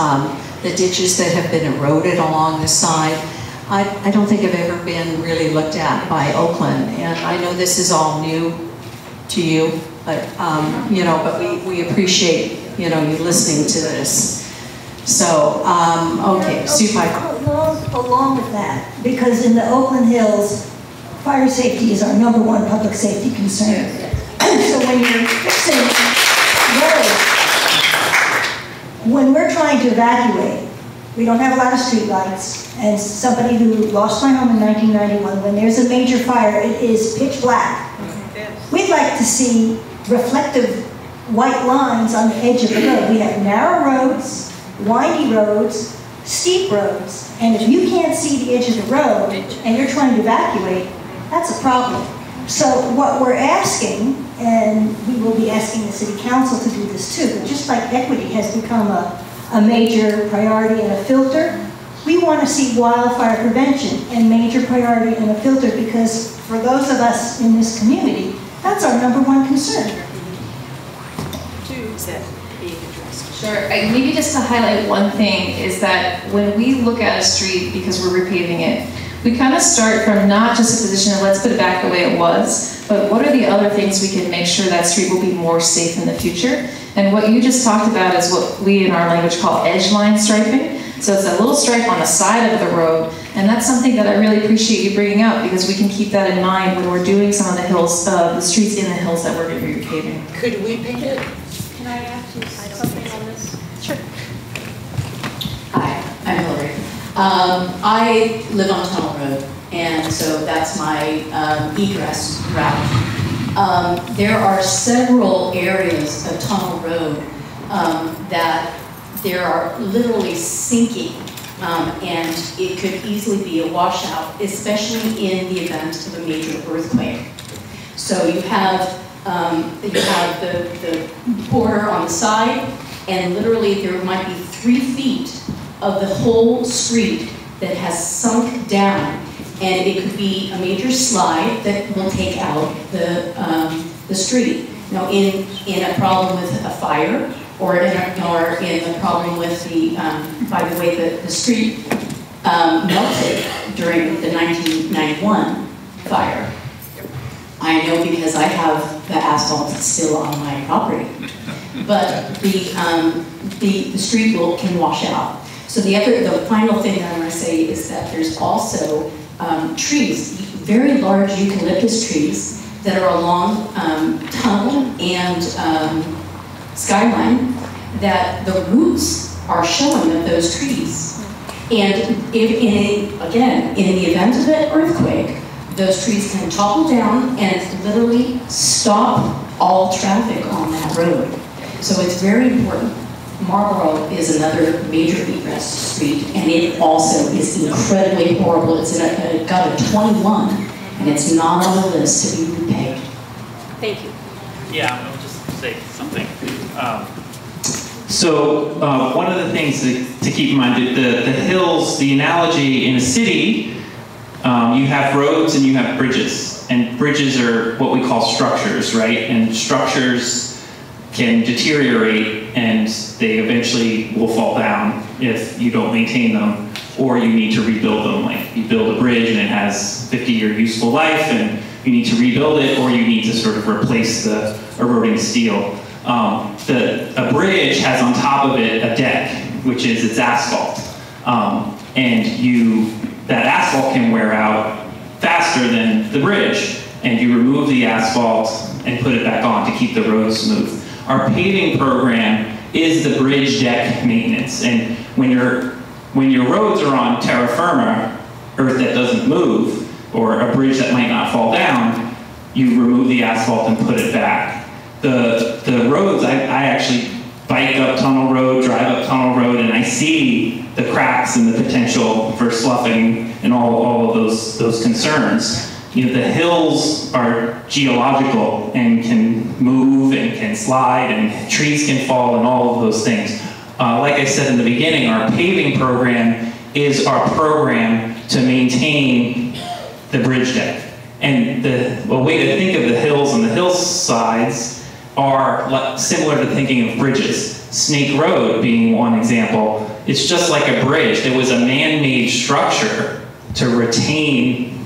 the ditches that have been eroded along the side, I don't think have ever been really looked at by Oakland. And I know this is all new to you, but you know, but we appreciate, you know, you listening to this. So, okay, Sue Piper. Along with that, because in the Oakland Hills, fire safety is our #1 public safety concern. So when you're fixing roads, when we're trying to evacuate, we don't have a lot of street lights. And somebody who lost my home in 1991, when there's a major fire, it is pitch black. We'd like to see reflective white lines on the edge of the road. We have narrow roads, windy roads, steep roads, and if you can't see the edge of the road and you're trying to evacuate, that's a problem. So what we're asking, and we will be asking the City Council to do this too, but just like equity has become a major priority and a filter, We want to see wildfire prevention and major priority and a filter, because for those of us in this community, that's our #1 concern. Is that being addressed? Sure. Maybe just to highlight one thing is that when we look at a street, because we're repaving it, we kind of start from not just a position of let's put it back the way it was, but what are the other things we can make sure that street will be more safe in the future? And what you just talked about is what we in our language call edge line striping. So it's a little stripe on the side of the road, and that's something that I really appreciate you bringing up, because we can keep that in mind when we're doing some of the hills, the streets in the hills that we're going to be repaving. Could we paint it? Can I ask you something on this? Sure. Hi, I'm Hillary. I live on Tunnel Road, and so that's my egress route. There are several areas of Tunnel Road that there are literally sinking, and it could easily be a washout, especially in the event of a major earthquake. So you have the border on the side, and literally there might be 3 feet of the whole street that has sunk down, and it could be a major slide that will take out the street. Now, in a problem with a fire, or in a problem with by the way the street melted during the 1991 fire. I know because I have the asphalt still on my property, but the street can wash out. So the final thing that I want to say is that there's also trees, very large eucalyptus trees that are along Tunnel and Skyline, that the roots are showing of those trees. And again, in the event of an earthquake, those trees can topple down and literally stop all traffic on that road. So it's very important. Marlboro is another major egress street, and it also is incredibly horrible. It's got a 21, and it's not on the list to be repaved. Thank you. Yeah, I'll just say something. So one of the things to keep in mind, the hills, the analogy in a city, you have roads and you have bridges. And bridges are what we call structures, right? And structures can deteriorate and they eventually will fall down if you don't maintain them, or you need to rebuild them. Like you build a bridge and it has 50-year useful life and you need to rebuild it, or you need to sort of replace the eroding steel. A bridge has on top of it a deck, which is its asphalt. And that asphalt can wear out faster than the bridge, and you remove the asphalt and put it back on to keep the road smooth. Our paving program is the bridge deck maintenance, and when your roads are on terra firma, earth that doesn't move, or a bridge that might not fall down, you remove the asphalt and put it back. The roads, I actually bike up Tunnel Road, drive up Tunnel Road, and I see the cracks and the potential for sloughing and all of those concerns. You know, the hills are geological and can move and can slide and trees can fall and all of those things. Like I said in the beginning, our paving program is our program to maintain the bridge deck. And a way to think of the hills and the hillsides are similar to thinking of bridges. Snake Road being one example. It's just like a bridge. It was a man-made structure to retain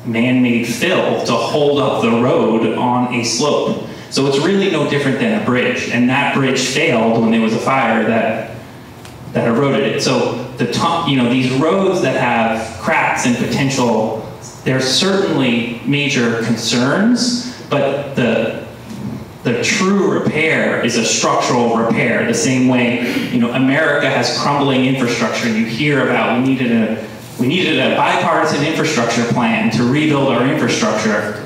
man-made fill to hold up the road on a slope. So it's really no different than a bridge. And that bridge failed when there was a fire that eroded it. So these roads that have cracks and potential, there's certainly major concerns, but the true repair is a structural repair. The same way, America has crumbling infrastructure. You hear about we needed a bipartisan infrastructure plan to rebuild our infrastructure.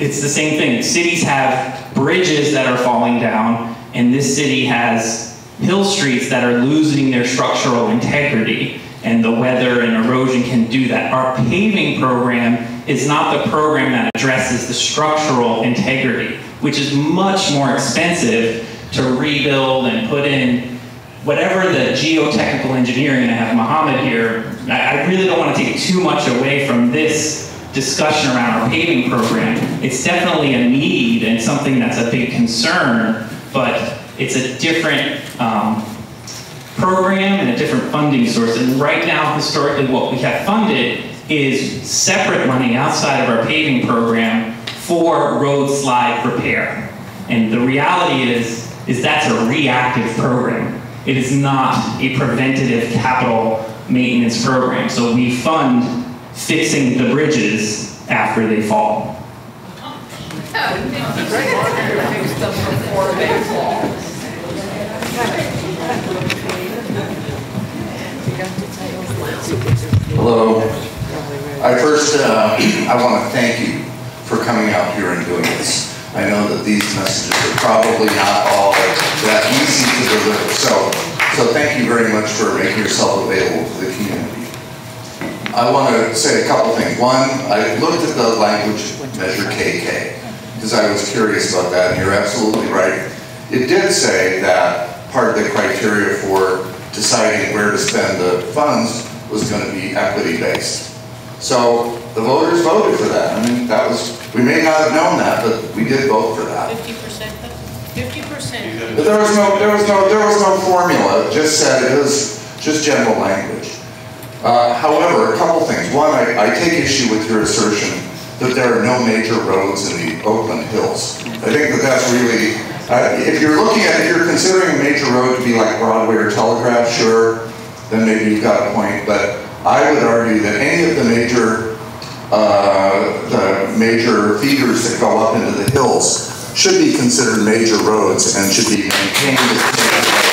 It's the same thing. Cities have bridges that are falling down, and this city has hill streets that are losing their structural integrity, and the weather and erosion can do that. Our paving program is not the program that addresses the structural integrity, which is much more expensive to rebuild and put in whatever the geotechnical engineering, and I have Mohammed here, I really don't want to take too much away from this discussion around our paving program. It's definitely a need and something that's a big concern, but it's a different program and a different funding source. And right now, historically, what we have funded is separate money outside of our paving program for road slide repair. And the reality is that's a reactive program. It is not a preventative capital maintenance program. So we fund fixing the bridges after they fall. Hello. I want to thank you for coming out here and doing this. I know that these messages are probably not all that easy to deliver. So thank you very much for making yourself available to the community. I want to say a couple things. One, I looked at the language measure KK because I was curious about that, and you're absolutely right. It did say that part of the criteria for deciding where to spend the funds was going to be equity-based. So the voters voted for that. I mean, we may not have known that, but we did vote for that. 50%? 50%. But there was no formula. It just said it was just general language. However, a couple things. One, I take issue with your assertion that there are no major roads in the Oakland Hills. I think that that's really, if you're considering a major road to be like Broadway or Telegraph, sure, then maybe you've got a point. But I would argue that any of the major feeders that go up into the hills should be considered major roads and should be maintained as major roads.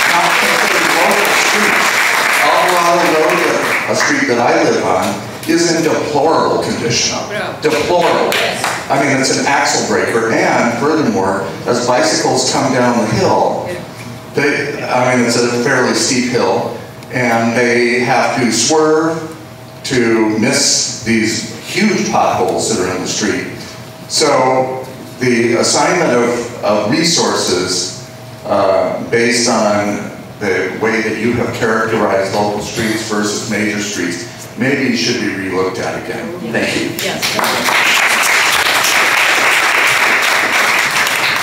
Not considered local streets. Alvarado Road, a street that I live on, is in deplorable condition. Deplorable. I mean, it's an axle breaker, and furthermore, as bicycles come down the hill, it's a fairly steep hill, and they have to swerve to miss these huge potholes that are in the street. So the assignment of resources based on the way that you have characterized local streets versus major streets maybe should be relooked at again. Thank you. Yes.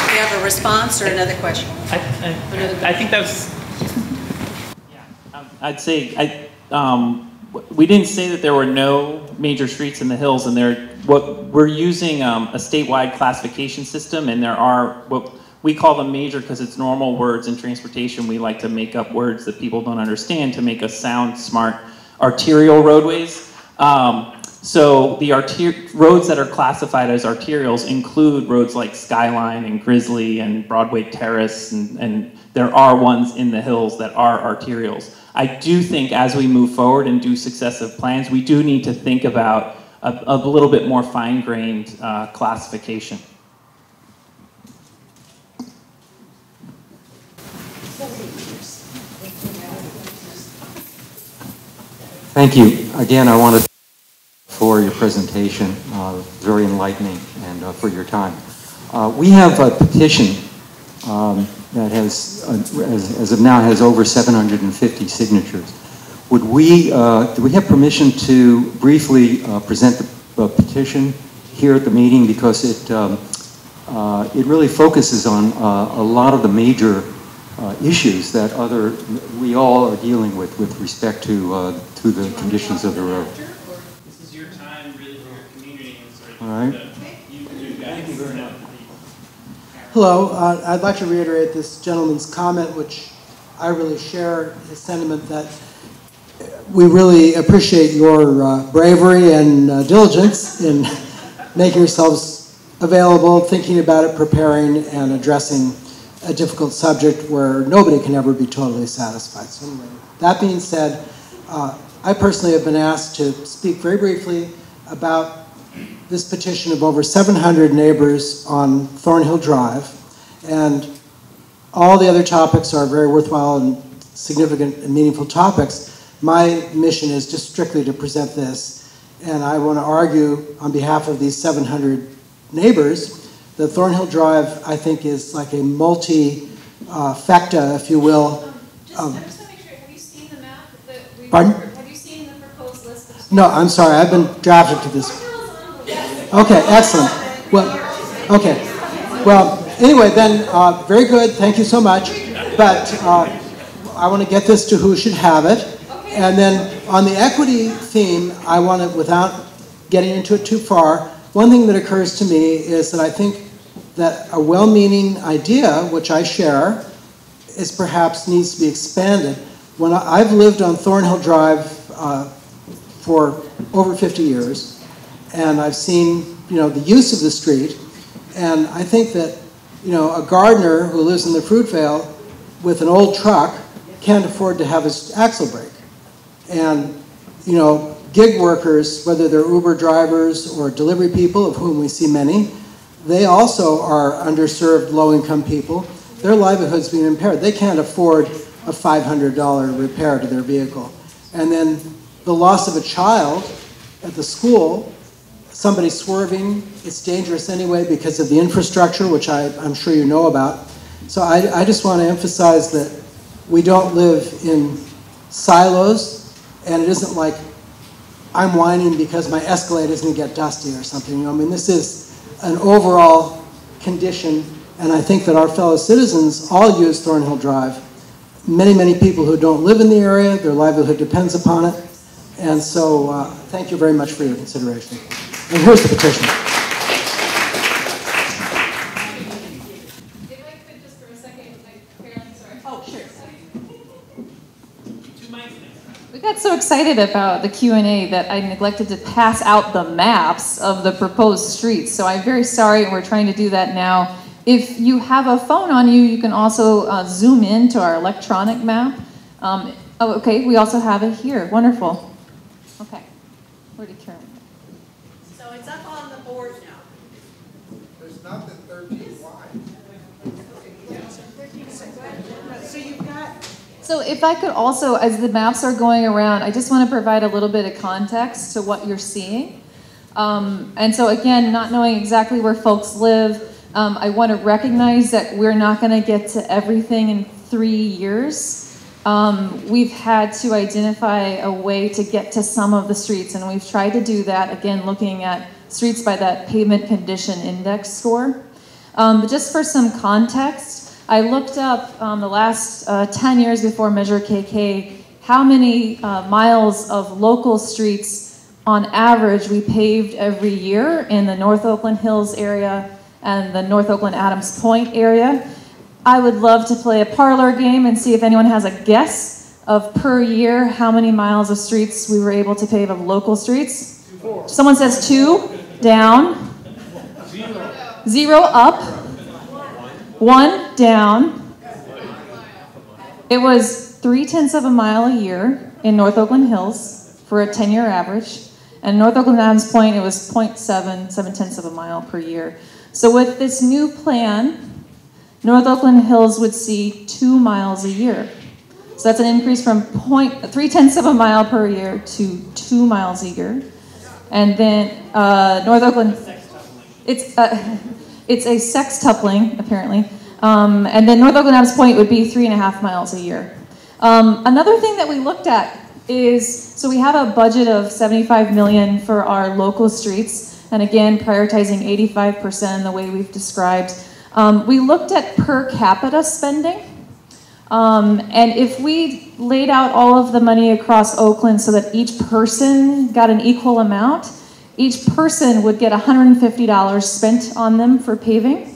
Do you have a response or another question? I think that's, I'd say, we didn't say that there were no major streets in the hills, and we're using a statewide classification system, and there are what we call them major because it's normal words in transportation. We like to make up words that people don't understand to make us sound smart. Arterial roadways. So the roads that are classified as arterials include roads like Skyline and Grizzly and Broadway Terrace, and there are ones in the hills that are arterials. I do think as we move forward and do successive plans, we do need to think about a little bit more fine-grained classification. Thank you. Again, I want to thank you for your presentation. Very enlightening, and for your time. We have a petition that has, as of now, has over 750 signatures. Do we have permission to briefly present the petition here at the meeting, because it really focuses on a lot of the major issues that we all are dealing with respect to the conditions of the road. This is your time, really, for your community. All right. Thank you very much. Hello. I'd like to reiterate this gentleman's comment, which I really share his sentiment that we really appreciate your bravery and diligence in making yourselves available, thinking about it, preparing, and addressing a difficult subject where nobody can ever be totally satisfied. So anyway, that being said, I personally have been asked to speak very briefly about this petition of over 700 neighbors on Thornhill Drive, and all the other topics are very worthwhile and significant and meaningful topics. My mission is just strictly to present this, and I want to argue on behalf of these 700 neighbors that Thornhill Drive, I think, is like a multi-facta, if you will, just want to make sure, have you seen the map that we... Pardon? Have you seen the proposed list of... No, I'm sorry, I've been drafted to this. Okay, excellent. Well, okay. Well, anyway, then, very good, thank you so much. But I want to get this to who should have it. And then on the equity theme, I want to, without getting into it too far, one thing that occurs to me is that I think that a well-meaning idea, which I share, is perhaps needs to be expanded. When I've lived on Thornhill Drive for over 50 years, and I've seen, the use of the street, and I think that, a gardener who lives in the Fruitvale with an old truck can't afford to have his axle break. And, gig workers, whether they're Uber drivers or delivery people, of whom we see many, they also are underserved low-income people. Their livelihood's being impaired. They can't afford a $500 repair to their vehicle. And then the loss of a child at the school, somebody swerving, it's dangerous anyway because of the infrastructure, which I'm sure you know about. So I just want to emphasize that we don't live in silos, and it isn't like I'm whining because my Escalade is going to get dusty or something. I mean, this is an overall condition, and I think that our fellow citizens all use Thornhill Drive. Many, many people who don't live in the area, their livelihood depends upon it. And so thank you very much for your consideration. And here's the petition. If I could just for a second, Carolyn, sorry. Oh, sure. We got so excited about the Q&A that I neglected to pass out the maps of the proposed streets. So I'm very sorry, and we're trying to do that now. If you have a phone on you, you can also zoom in to our electronic map. Oh, okay, we also have it here. Wonderful. Okay, where did Carolyn go? So it's up on the board now. There's nothing 13 wide. So you've got... So if I could also, as the maps are going around, I just want to provide a little bit of context to what you're seeing. And so again, not knowing exactly where folks live, I want to recognize that we're not going to get to everything in 3 years. We've had to identify a way to get to some of the streets, and we've tried to do that, again, looking at streets by that pavement condition index score. But just for some context, I looked up the last 10 years before Measure KK, how many miles of local streets on average we paved every year in the North Oakland Hills area and the North Oakland Adams Point area. I would love to play a parlor game and see if anyone has a guess of per year how many miles of streets we were able to pave of local streets. 4. Someone says 2, down. 0 up. 1 down. It was 0.3 of a mile a year in North Oakland Hills for a 10-year average. And North Oakland Adams Point, it was 0.7 of a mile per year. So with this new plan, North Oakland Hills would see 2 miles a year. So that's an increase from 0.3 of a mile per year to 2 miles a year. And then North Oakland, it's a sextupling, apparently. And then North Oakland Adams Point would be 3.5 miles a year. Another thing that we looked at is, so we have a budget of $75 million for our local streets. And again, prioritizing 85% in the way we've described. We looked at per capita spending. And if we laid out all of the money across Oakland so that each person got an equal amount, each person would get $150 spent on them for paving.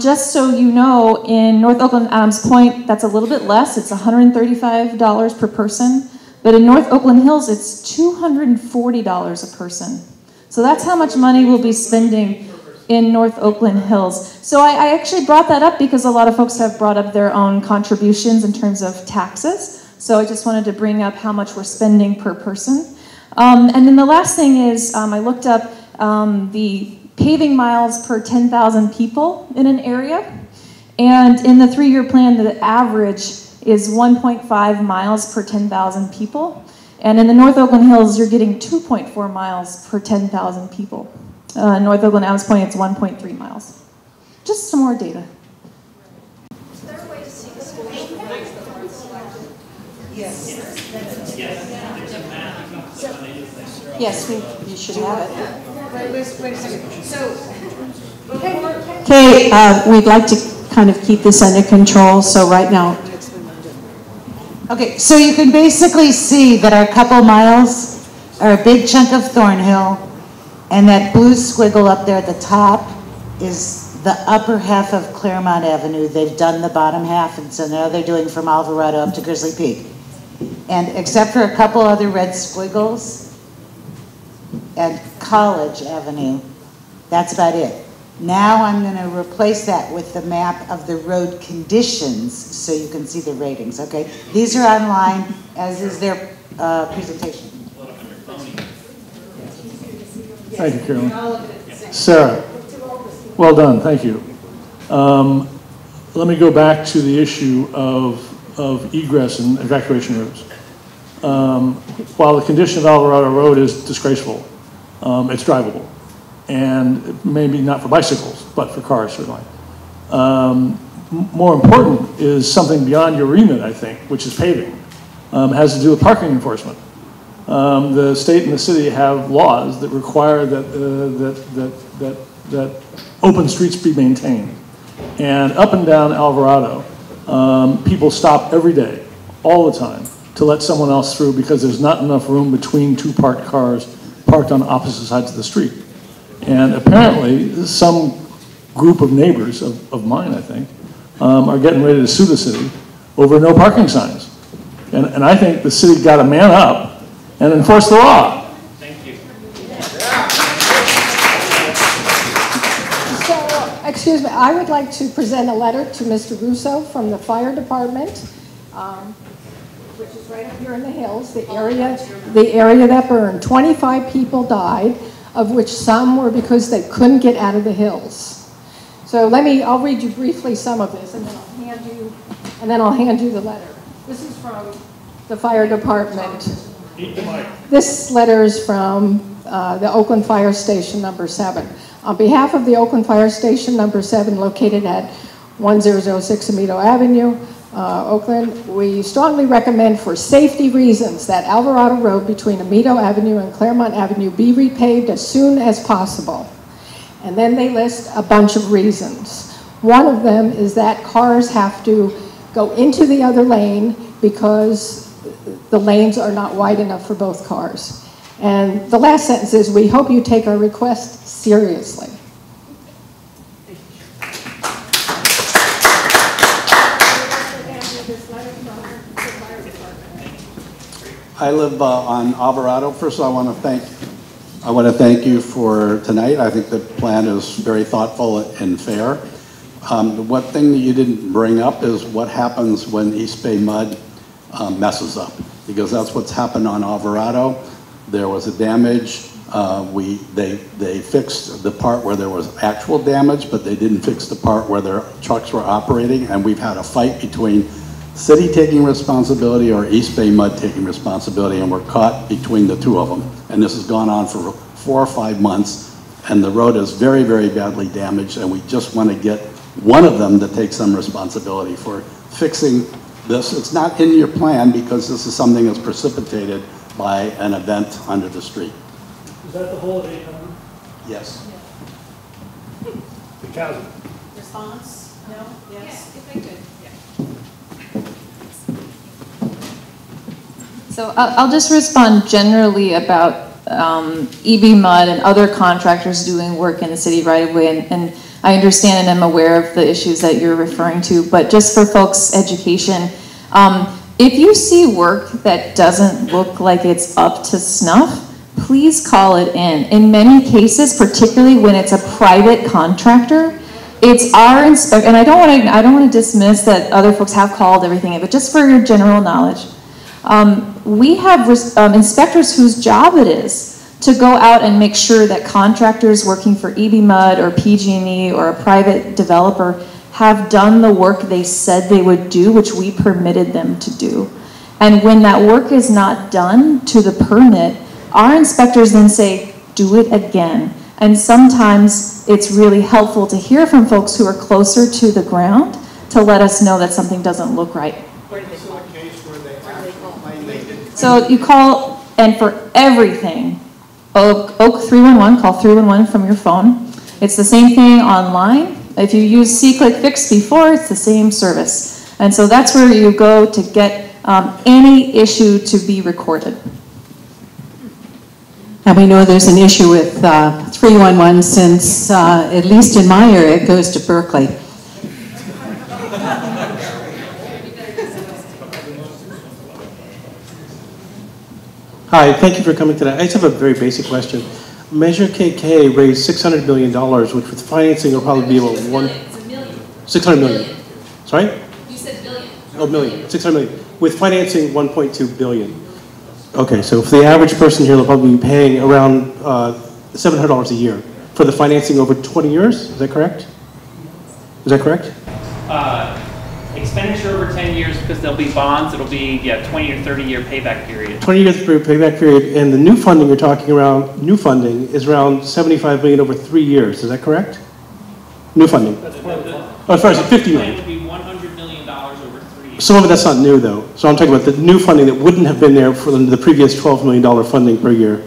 Just so you know, in North Oakland Adams Point, that's a little bit less. It's $135 per person. But in North Oakland Hills, it's $240 a person. So that's how much money we'll be spending in North Oakland Hills. So I actually brought that up because a lot of folks have brought up their own contributions in terms of taxes. So I just wanted to bring up how much we're spending per person. And then the last thing is I looked up the paving miles per 10,000 people in an area. And in the 3-year plan, the average is 1.5 miles per 10,000 people. And in the North Oakland Hills, you're getting 2.4 miles per 10,000 people. North Oakland Adams Point, it's 1.3 miles. Just some more data. Is there a way to see the schools from the Yes. Yes, you should have it. Wait a second. So, Okay, we'd like to kind of keep this under control, so right now. Okay, so you can basically see that our couple miles are a big chunk of Thornhill, and that blue squiggle up there at the top is the upper half of Claremont Avenue. They've done the bottom half, and so now they're doing from Alvarado up to Grizzly Peak. And except for a couple other red squiggles and College Avenue, that's about it. Now I'm going to replace that with the map of the road conditions so you can see the ratings, okay? These are online, as is their presentation. Thank you, Carolyn. Sarah, well done, thank you. Let me go back to the issue of egress and evacuation roads. While the condition of Alvarado Road is disgraceful, it's drivable. And maybe not for bicycles, but for cars, certainly. More important is something beyond your remit, I think, which is paving. It has to do with parking enforcement. The state and the city have laws that require that open streets be maintained. And up and down Alvarado, people stop every day, all the time, to let someone else through because there's not enough room between two parked cars parked on opposite sides of the street. And apparently, some group of neighbors of mine, I think, are getting ready to sue the city over no parking signs. And I think the city got to man up and enforce the law. Thank you. So, excuse me, I would like to present a letter to Mr. Russo from the fire department, which is right up here in the hills, the area that burned. 25 people died, of which some were because they couldn't get out of the hills. So I'll read you briefly some of this, and then I'll hand you the letter. This is from the fire department. This letter is from the Oakland Fire Station number 7. On behalf of the Oakland Fire Station number 7, located at 1006 Amido Avenue, Oakland, we strongly recommend for safety reasons that Alvarado Road between Amido Avenue and Claremont Avenue be repaved as soon as possible. And then they list a bunch of reasons. One of them is that cars have to go into the other lane because the lanes are not wide enough for both cars. And the last sentence is, we hope you take our request seriously. I live on Alvarado. First of all, I want to thank you for tonight. I think the plan is very thoughtful and fair. The one thing that you didn't bring up is what happens when East Bay mud messes up, because that's what's happened on Alvarado. There was a damage. They fixed the part where there was actual damage, but they didn't fix the part where their trucks were operating, and we've had a fight between city taking responsibility or East Bay Mud taking responsibility, and we're caught between the two of them. And this has gone on for 4 or 5 months, and the road is very, very badly damaged, and we just want to get one of them to take some responsibility for fixing this. It's not in your plan because this is something that's precipitated by an event under the street. Is that the whole of 800? Yes. The chasm. Response? No? Yes? If I could. So I'll just respond generally about EB Mud and other contractors doing work in the city right away, and I understand and am aware of the issues that you're referring to, but just for folks' education, if you see work that doesn't look like it's up to snuff, please call it in. In many cases, particularly when it's a private contractor, it's our inspector, and I don't want to dismiss that other folks have called everything in, but just for your general knowledge, we have inspectors whose job it is to go out and make sure that contractors working for EB Mud or PG&E or a private developer have done the work they said they would do, which we permitted them to do. And when that work is not done to the permit, our inspectors then say, do it again. And sometimes it's really helpful to hear from folks who are closer to the ground to let us know that something doesn't look right. Where do they call? So you call, and for everything, Oak 311, call 311 from your phone. It's the same thing online. If you use C-Click Fix before, it's the same service. And so that's where you go to get any issue to be recorded. And we know there's an issue with 311 since, at least in my area, it goes to Berkeley. Hi, thank you for coming today. I just have a very basic question. Measure KK raised $600 million, which with financing will probably be about $600 million. Sorry? You said billion. Oh, million. 600 million. With financing, 1.2 billion. Okay, so for the average person here, they'll probably be paying around $700 a year for the financing over 20 years. Is that correct? Is that correct? Expenditure over 10 years, because there'll be bonds, it'll be 20 or 30 year payback period. 20 years payback period, and the new funding you're talking around, new funding is around 75 million over 3 years. Is that correct? New funding. Oh, sorry, 50 million. It would be $100 million over 3 years. Some of it that's not new though. So I'm talking about the new funding that wouldn't have been there for the previous $12 million funding per year.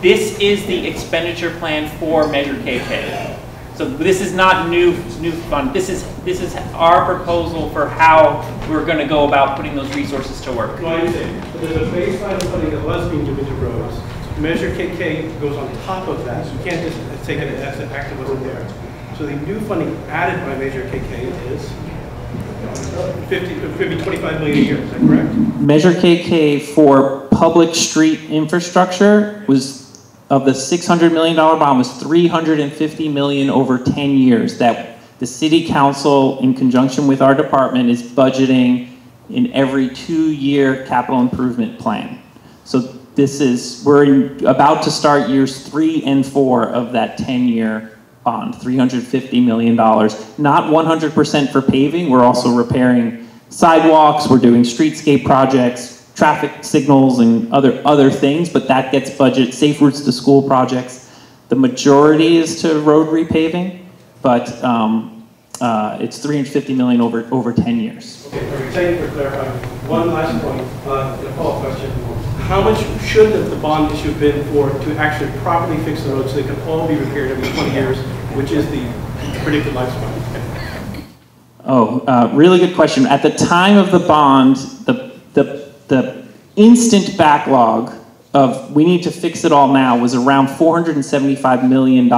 This is the expenditure plan for Measure KK. So this is not new fund. This is our proposal for how we're going to go about putting those resources to work. Well, I understand. But there's a baseline funding that was being given to roads. Measure KK goes on top of that. So you can't just take it as an act that wasn't there. So the new funding added by Measure KK is 25 million a year. Is that correct? Measure KK for public street infrastructure was, of the $600 million bond, was $350 million over 10 years that the city council, in conjunction with our department, is budgeting in every 2-year capital improvement plan. So this is, we're about to start years 3 and 4 of that 10-year bond, $350 million. Not 100% for paving, we're also repairing sidewalks, we're doing streetscape projects, traffic signals and other things, but that gets budgeted. Safe routes to school projects. The majority is to road repaving, but it's $350 million over 10 years. Okay, perfect. Thank you for clarifying. One last point, a follow-up question. How much should the bond issue have been for to actually properly fix the roads so they can all be repaired every 20 years, which is the predicted lifespan? Oh, really good question. At the time of the bond, the instant backlog of we need to fix it all now was around $475 million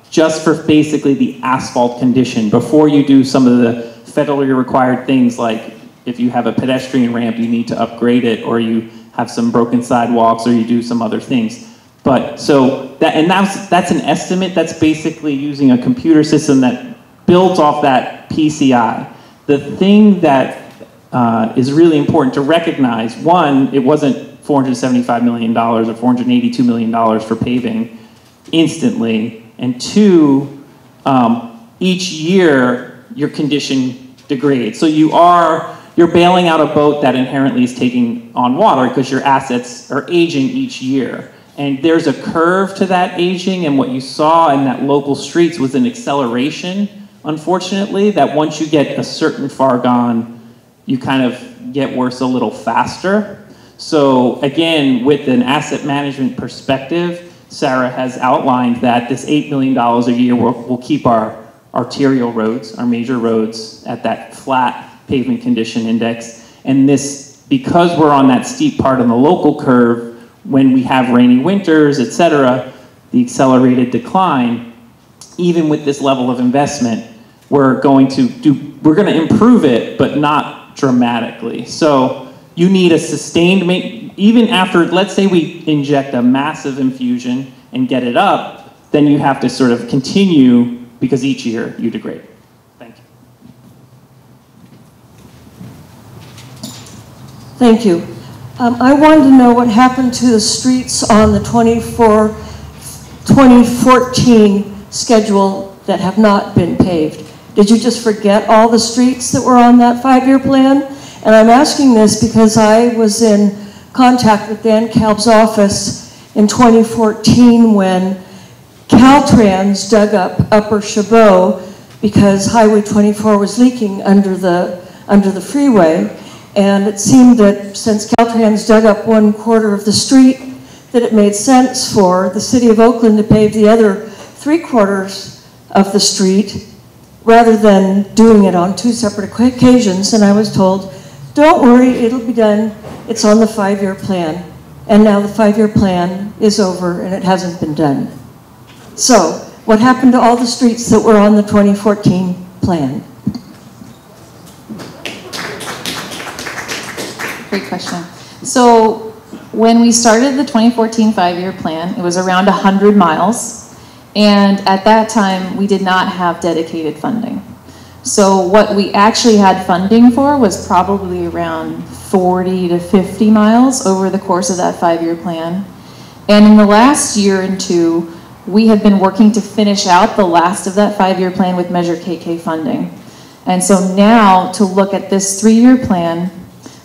just for basically the asphalt condition before you do some of the federally required things like if you have a pedestrian ramp you need to upgrade it or you have some broken sidewalks or you do some other things. But so that's an estimate. That's basically using a computer system that builds off that PCI. The thing that is really important to recognize, one, it wasn't $475 million or $482 million for paving instantly, and two, each year your condition degrades. So you're bailing out a boat that inherently is taking on water because your assets are aging each year. And there's a curve to that aging, and what you saw in that local streets was an acceleration, unfortunately, that once you get a certain far gone, you kind of get worse a little faster. So again, with an asset management perspective, Sarah has outlined that this $8 million a year will keep our arterial roads, our major roads, at that flat pavement condition index. And this, because we're on that steep part of the local curve, when we have rainy winters, et cetera, the accelerated decline, even with this level of investment, we're going to improve it, but not dramatically. So you need a sustained, even after, let's say we inject a massive infusion and get it up, then you have to sort of continue because each year you degrade. Thank you. Thank you. I wanted to know what happened to the streets on the 2014 schedule that have not been paved. Did you just forget all the streets that were on that 5-year plan? And I'm asking this because I was in contact with Dan Kalb's office in 2014 when Caltrans dug up Upper Chabot because Highway 24 was leaking under the freeway. And it seemed that since Caltrans dug up 1/4 of the street, that it made sense for the city of Oakland to pave the other 3/4 of the street rather than doing it on 2 separate occasions. And I was told, don't worry, it'll be done. It's on the 5-year plan. And now the 5-year plan is over and it hasn't been done. So, what happened to all the streets that were on the 2014 plan? Great question. So, when we started the 2014 5-year plan, it was around 100 miles. And at that time, we did not have dedicated funding. So what we actually had funding for was probably around 40 to 50 miles over the course of that 5-year plan. And in the last year and two, we had been working to finish out the last of that 5-year plan with Measure KK funding. And so now to look at this 3-year plan,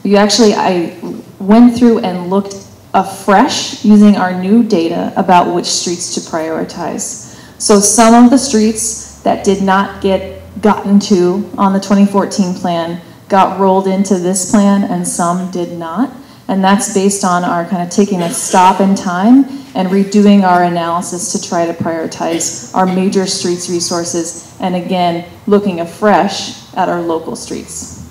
I went through and looked afresh using our new data about which streets to prioritize. So some of the streets that did not get gotten to on the 2014 plan got rolled into this plan and some did not. And that's based on our kind of taking a stop in time and redoing our analysis to try to prioritize our major streets resources and again, looking afresh at our local streets.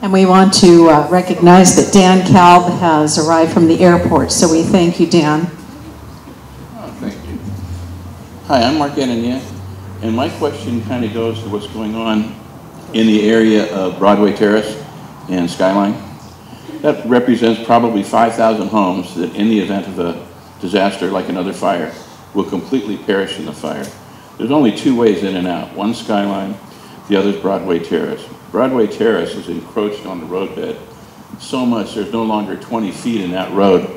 And we want to recognize that Dan Kalb has arrived from the airport, so we thank you, Dan. Oh, thank you. Hi, I'm Mark Anania, and my question kind of goes to what's going on in the area of Broadway Terrace and Skyline. That represents probably 5,000 homes that in the event of a disaster like another fire will completely perish in the fire. There's only 2 ways in and out, one Skyline, the other is Broadway Terrace. Broadway Terrace is encroached on the roadbed so much there's no longer 20 feet in that road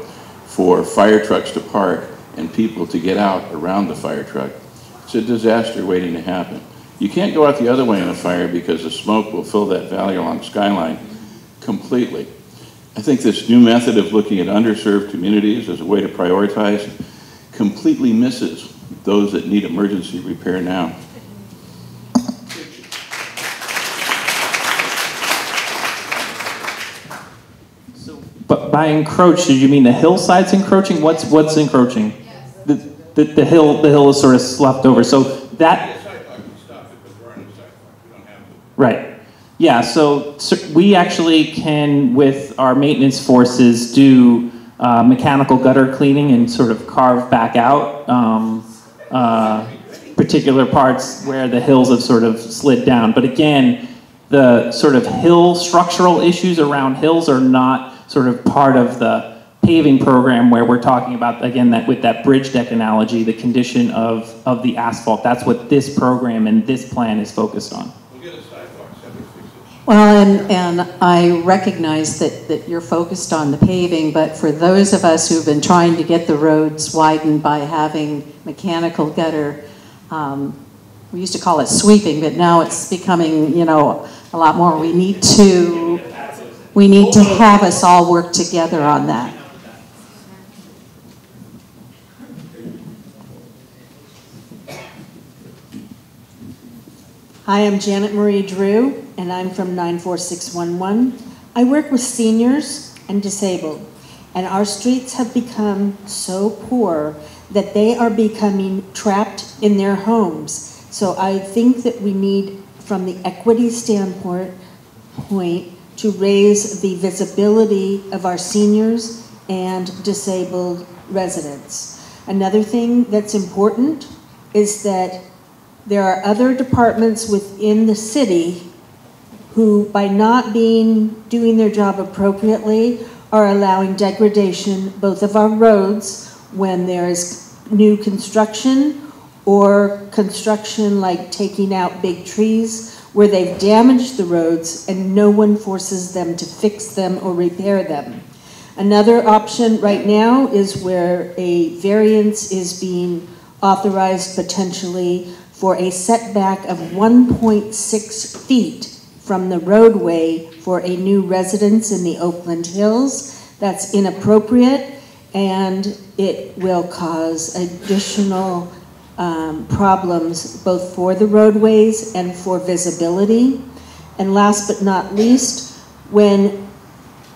for fire trucks to park and people to get out around the fire truck. It's a disaster waiting to happen. You can't go out the other way in a fire because the smoke will fill that valley along Skyline completely. I think this new method of looking at underserved communities as a way to prioritize completely misses those that need emergency repair now. But by encroach, did you mean the hillside's encroaching? What's encroaching? Yes. The hill is sort of sloughed over. So that. Right. Yeah. So we actually can, with our maintenance forces, do mechanical gutter cleaning and sort of carve back out particular parts where the hills have sort of slid down. But again, the sort of hill structural issues around hills are not sort of part of the paving program where we're talking about, again, that with that bridge deck analogy, the condition of the asphalt. That's what this program and this plan is focused on. Well, and I recognize that you're focused on the paving, but for those of us who've been trying to get the roads widened by having mechanical gutter, we used to call it sweeping, but now it's becoming, a lot more. We need to have us all work together on that. Hi, I'm Janet Marie Drew, and I'm from 94611. I work with seniors and disabled, and our streets have become so poor that they are becoming trapped in their homes. So I think that we need, from the equity standpoint, to raise the visibility of our seniors and disabled residents. Another thing that's important is that there are other departments within the city who, by not doing their job appropriately, are allowing degradation both of our roads when there is new construction or construction like taking out big trees where they've damaged the roads and no one forces them to fix them or repair them. Another option right now is where a variance is being authorized potentially for a setback of 1.6 feet from the roadway for a new residence in the Oakland Hills. That's inappropriate and it will cause additional problems both for the roadways and for visibility. And last but not least, when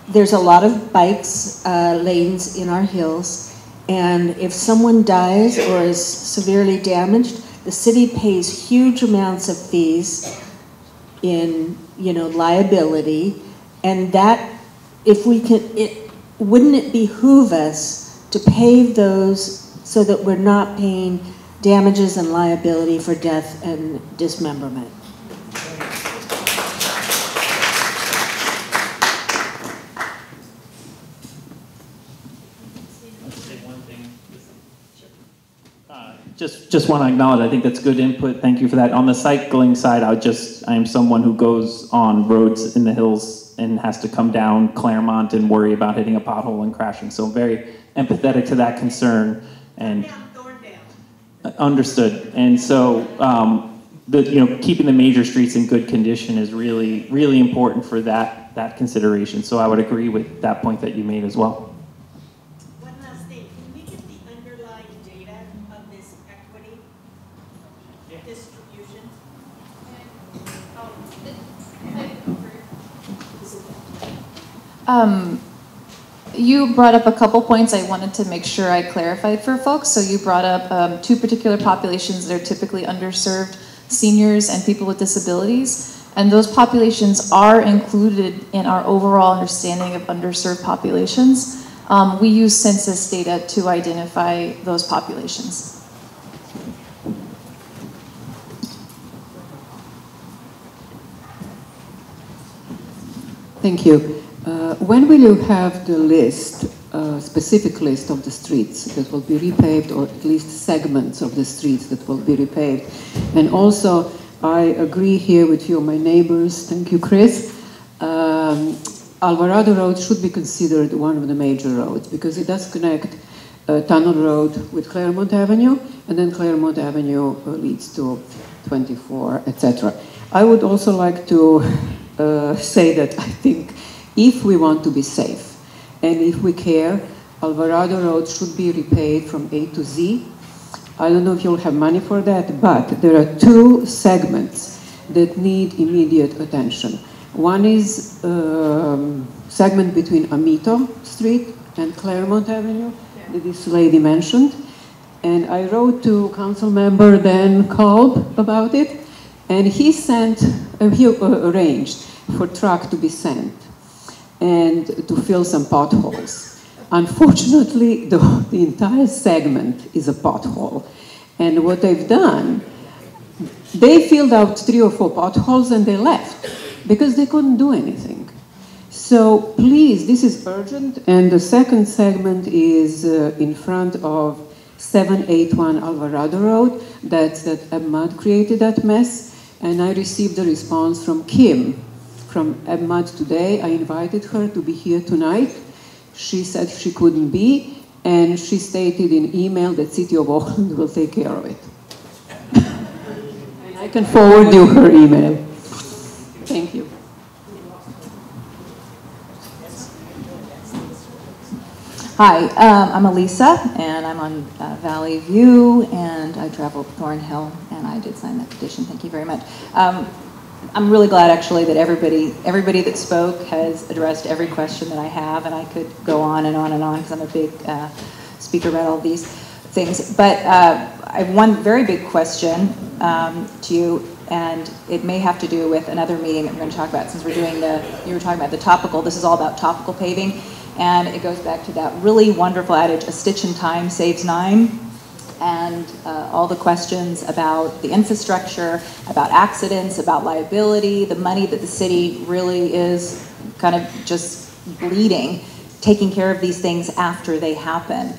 there's a lot of bikes lanes in our hills, and if someone dies or is severely damaged, the city pays huge amounts of fees in, liability, and that, if we can, wouldn't it behoove us to pave those so that we're not paying damages and liability for death and dismemberment? Just want to acknowledge, I think that's good input. Thank you for that. On the cycling side, I am someone who goes on roads in the hills and has to come down Claremont and worry about hitting a pothole and crashing. So I'm very empathetic to that concern. And understood. And so, keeping the major streets in good condition is really, really important for that consideration. So I would agree with that point that you made as well. You brought up a couple points I wanted to make sure I clarified for folks. So you brought up two particular populations that are typically underserved, seniors and people with disabilities. And those populations are included in our overall understanding of underserved populations. We use census data to identify those populations. Thank you. When will you have the list, specific list of the streets that will be repaved, or at least segments of the streets that will be repaved? And also, I agree here with you, my neighbors. Thank you, Chris. Alvarado Road should be considered one of the major roads because it does connect Tunnel Road with Claremont Avenue, and then Claremont Avenue leads to 24, etc. I would also like to say that I think if we want to be safe and if we care, Alvarado Road should be repaved from A to Z. I don't know if you'll have money for that, but there are two segments that need immediate attention. One is segment between Amito Street and Claremont Avenue that this lady mentioned. And I wrote to council member Dan Kolb about it, and he arranged for truck to be sent and to fill some potholes. Unfortunately, the entire segment is a pothole. And what they've done, they filled out 3 or 4 potholes and they left because they couldn't do anything. So please, this is urgent. And the second segment is in front of 781 Alvarado Road. That's that Mud created that mess. And I received a response from Kim from EBMUD today. I invited her to be here tonight. She said she couldn't be, and she stated in email that City of Oakland will take care of it. And I can forward you her email. Thank you. Hi, I'm Elisa, and I'm on Valley View, and I traveled Thornhill, and I did sign that petition. Thank you very much. I'm really glad, actually, that everybody that spoke has addressed every question that I have, and I could go on and on and on because I'm a big speaker about all these things. But I have one very big question to you, and it may have to do with another meeting that we're going to talk about since we're doing you were talking about the topical. This is all about topical paving, and it goes back to that really wonderful adage, a stitch in time saves 9. And all the questions about the infrastructure, about accidents, about liability, the money that the city really is kind of just bleeding, taking care of these things after they happen.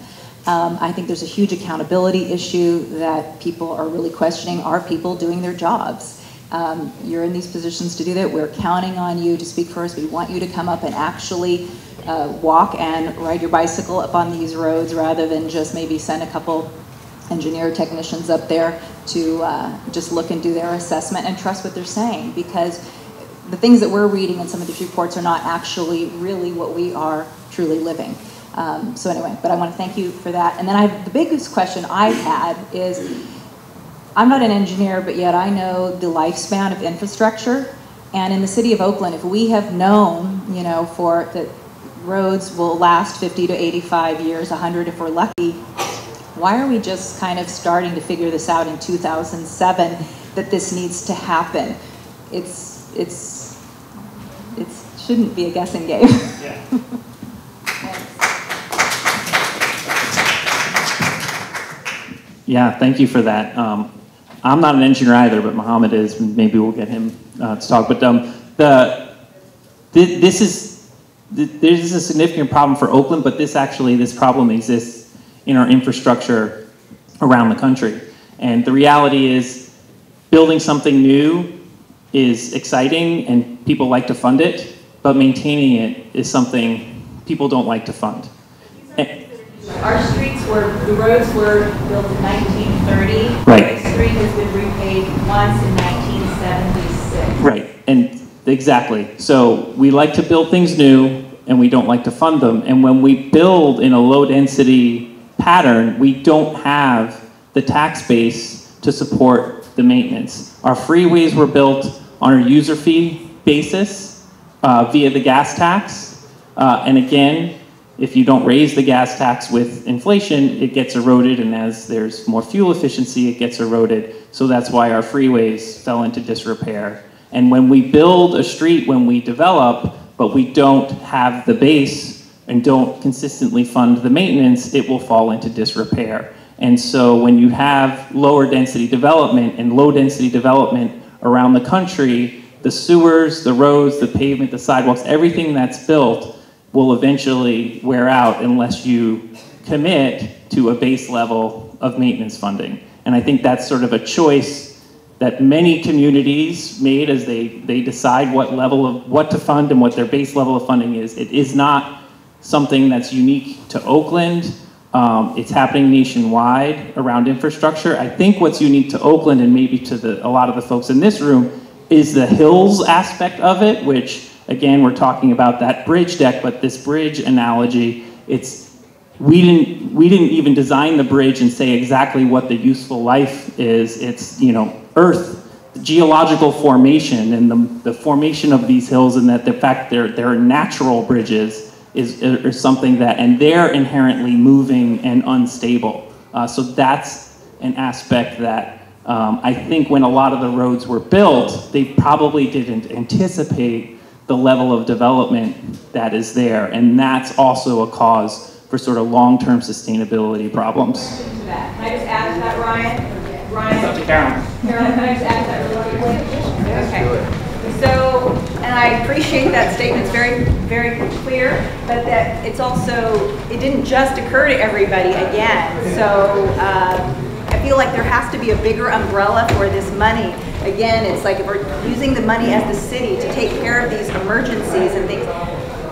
I think there's a huge accountability issue that people are really questioning. Are people doing their jobs? You're in these positions to do that. We're counting on you to speak for us. We want you to come up and actually walk and ride your bicycle up on these roads rather than just maybe send a couple engineer technicians up there to just look and do their assessment and trust what they're saying, because the things that we're reading in some of these reports are not actually really what we are truly living. So anyway, but I want to thank you for that. And then the biggest question I've had is, I'm not an engineer, but yet I know the lifespan of infrastructure. And in the city of Oakland, if we have known, you know, that roads will last 50 to 85 years, 100 if we're lucky, why are we just kind of starting to figure this out in 2007 that this needs to happen? It shouldn't be a guessing game. Yeah. Yeah, thank you for that. I'm not an engineer either, but Mohammed is. Maybe we'll get him to talk. But this is a significant problem for Oakland, but this problem exists in our infrastructure around the country. And the reality is, building something new is exciting and people like to fund it, but maintaining it is something people don't like to fund. Our the roads were built in 1930. Right. The street has been repaid once in 1976. Right, and exactly. So we like to build things new and we don't like to fund them. And when we build in a low density pattern, we don't have the tax base to support the maintenance. Our freeways were built on a user fee basis via the gas tax. And again, if you don't raise the gas tax with inflation, it gets eroded, and as there's more fuel efficiency, it gets eroded. So that's why our freeways fell into disrepair. And when we build a street, when we develop, but we don't have the base and don't consistently fund the maintenance, it will fall into disrepair. And so when you have lower density development and low density development around the country, the sewers, the roads, the pavement, the sidewalks, everything that's built will eventually wear out unless you commit to a base level of maintenance funding. And I think that's sort of a choice that many communities made as they decide what to fund and what their base level of funding is. It is not something that's unique to Oakland. It's happening nationwide around infrastructure. I think what's unique to Oakland and maybe to a lot of the folks in this room is the hills aspect of it, which again, we're talking about that bridge deck, but this bridge analogy, we didn't even design the bridge and say exactly what the useful life is. It's, you know, Earth, the geological formation and the formation of these hills, and that the fact they're natural bridges is something that, and they're inherently moving and unstable. So that's an aspect that I think when a lot of the roads were built, they probably didn't anticipate the level of development that is there, and that's also a cause for sort of long-term sustainability problems. Can I just add to that, Ryan? Ryan? Carolyn. Carolyn, can I just add to that really quickly? Okay. So, and I appreciate that statement, it's very, very clear, but that it's also, it didn't just occur to everybody again. So I feel like there has to be a bigger umbrella for this money. Again, it's like if we're using the money as the city to take care of these emergencies and things,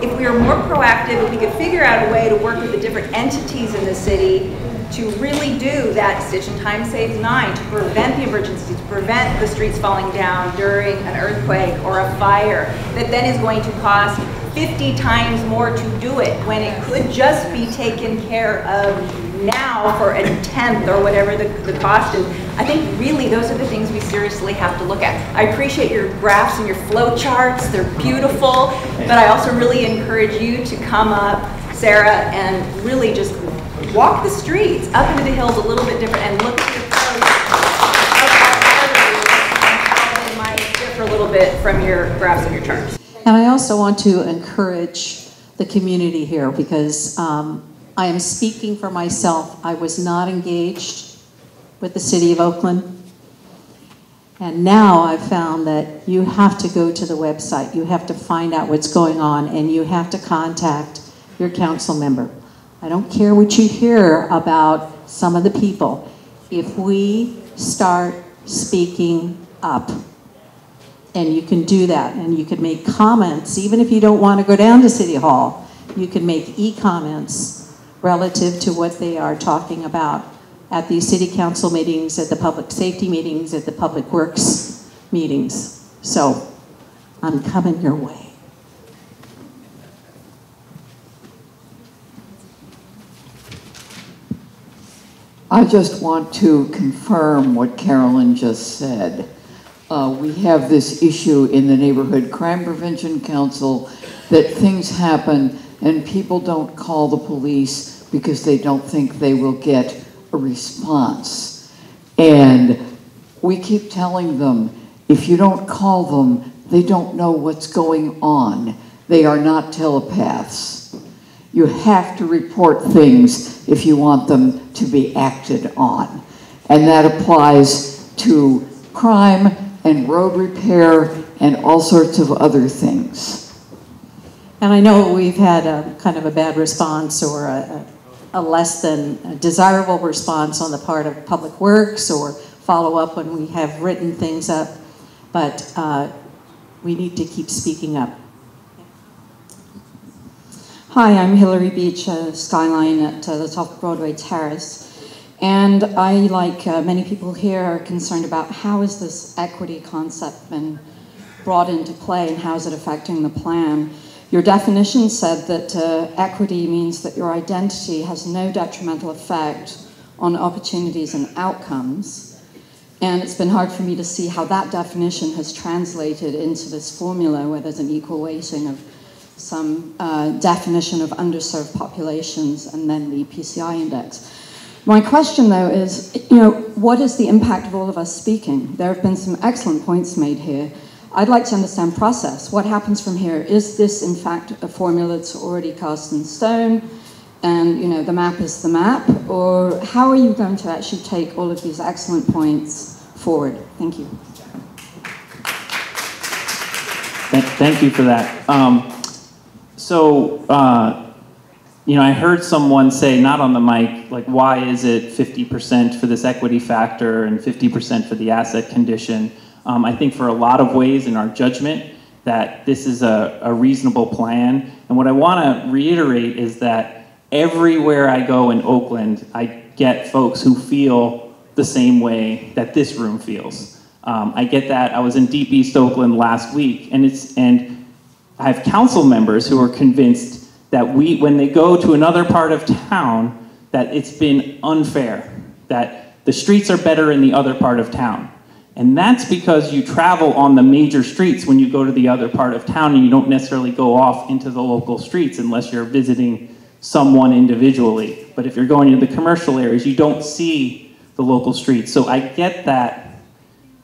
if we are more proactive, if we could figure out a way to work with the different entities in the city to really do that stitch and time saves 9, to prevent the emergencies, to prevent the streets falling down during an earthquake or a fire, that then is going to cost 50 times more to do it when it could just be taken care of now for a 1/10 or whatever the cost is. I think really those are the things we seriously have to look at. I appreciate your graphs and your flow charts, they're beautiful, but I also really encourage you to come up, Sarah, and really just walk the streets up into the hills a little bit different and look at the flows and how they might differ a little bit from your graphs and your charts. And I also want to encourage the community here because I am speaking for myself. I was not engaged with the city of Oakland. And now I've found that you have to go to the website. You have to find out what's going on and you have to contact your council member. I don't care what you hear about some of the people. If we start speaking up, and you can do that, and you can make comments, even if you don't want to go down to City Hall, you can make e-comments relative to what they are talking about at these city council meetings, at the public safety meetings, at the public works meetings. So I'm coming your way. I just want to confirm what Carolyn just said. we have this issue in the Neighborhood Crime Prevention Council that things happen and people don't call the police because they don't think they will get a response. And we keep telling them, if you don't call them, they don't know what's going on. They are not telepaths. You have to report things if you want them to be acted on. And that applies to crime and road repair and all sorts of other things. And I know we've had a kind of a bad response or a less than desirable response on the part of Public Works or follow up when we have written things up, but we need to keep speaking up. Hi, I'm Hillary Beach, Skyline at the top of Broadway Terrace. And I, like many people here, are concerned about how is this equity concept been brought into play and how is it affecting the plan. Your definition said that equity means that your identity has no detrimental effect on opportunities and outcomes. And it's been hard for me to see how that definition has translated into this formula where there's an equal weighting of some definition of underserved populations and then the PCI index. My question, though, is, what is the impact of all of us speaking? There have been some excellent points made here. I'd like to understand process. What happens from here? Is this, in fact, a formula that's already cast in stone and, the map is the map? Or how are you going to actually take all of these excellent points forward? Thank you. Thank you for that. I heard someone say, not on the mic, like, why is it 50% for this equity factor and 50% for the asset condition? I think for a lot of ways in our judgment that this is a reasonable plan. And what I want to reiterate is that everywhere I go in Oakland, I get folks who feel the same way that this room feels. I get that. I was in Deep East Oakland last week, and I have council members who are convinced that when they go to another part of town, that it's been unfair, that the streets are better in the other part of town. And that's because you travel on the major streets when you go to the other part of town, and you don't necessarily go off into the local streets unless you're visiting someone individually. But if you're going to the commercial areas, you don't see the local streets. So I get that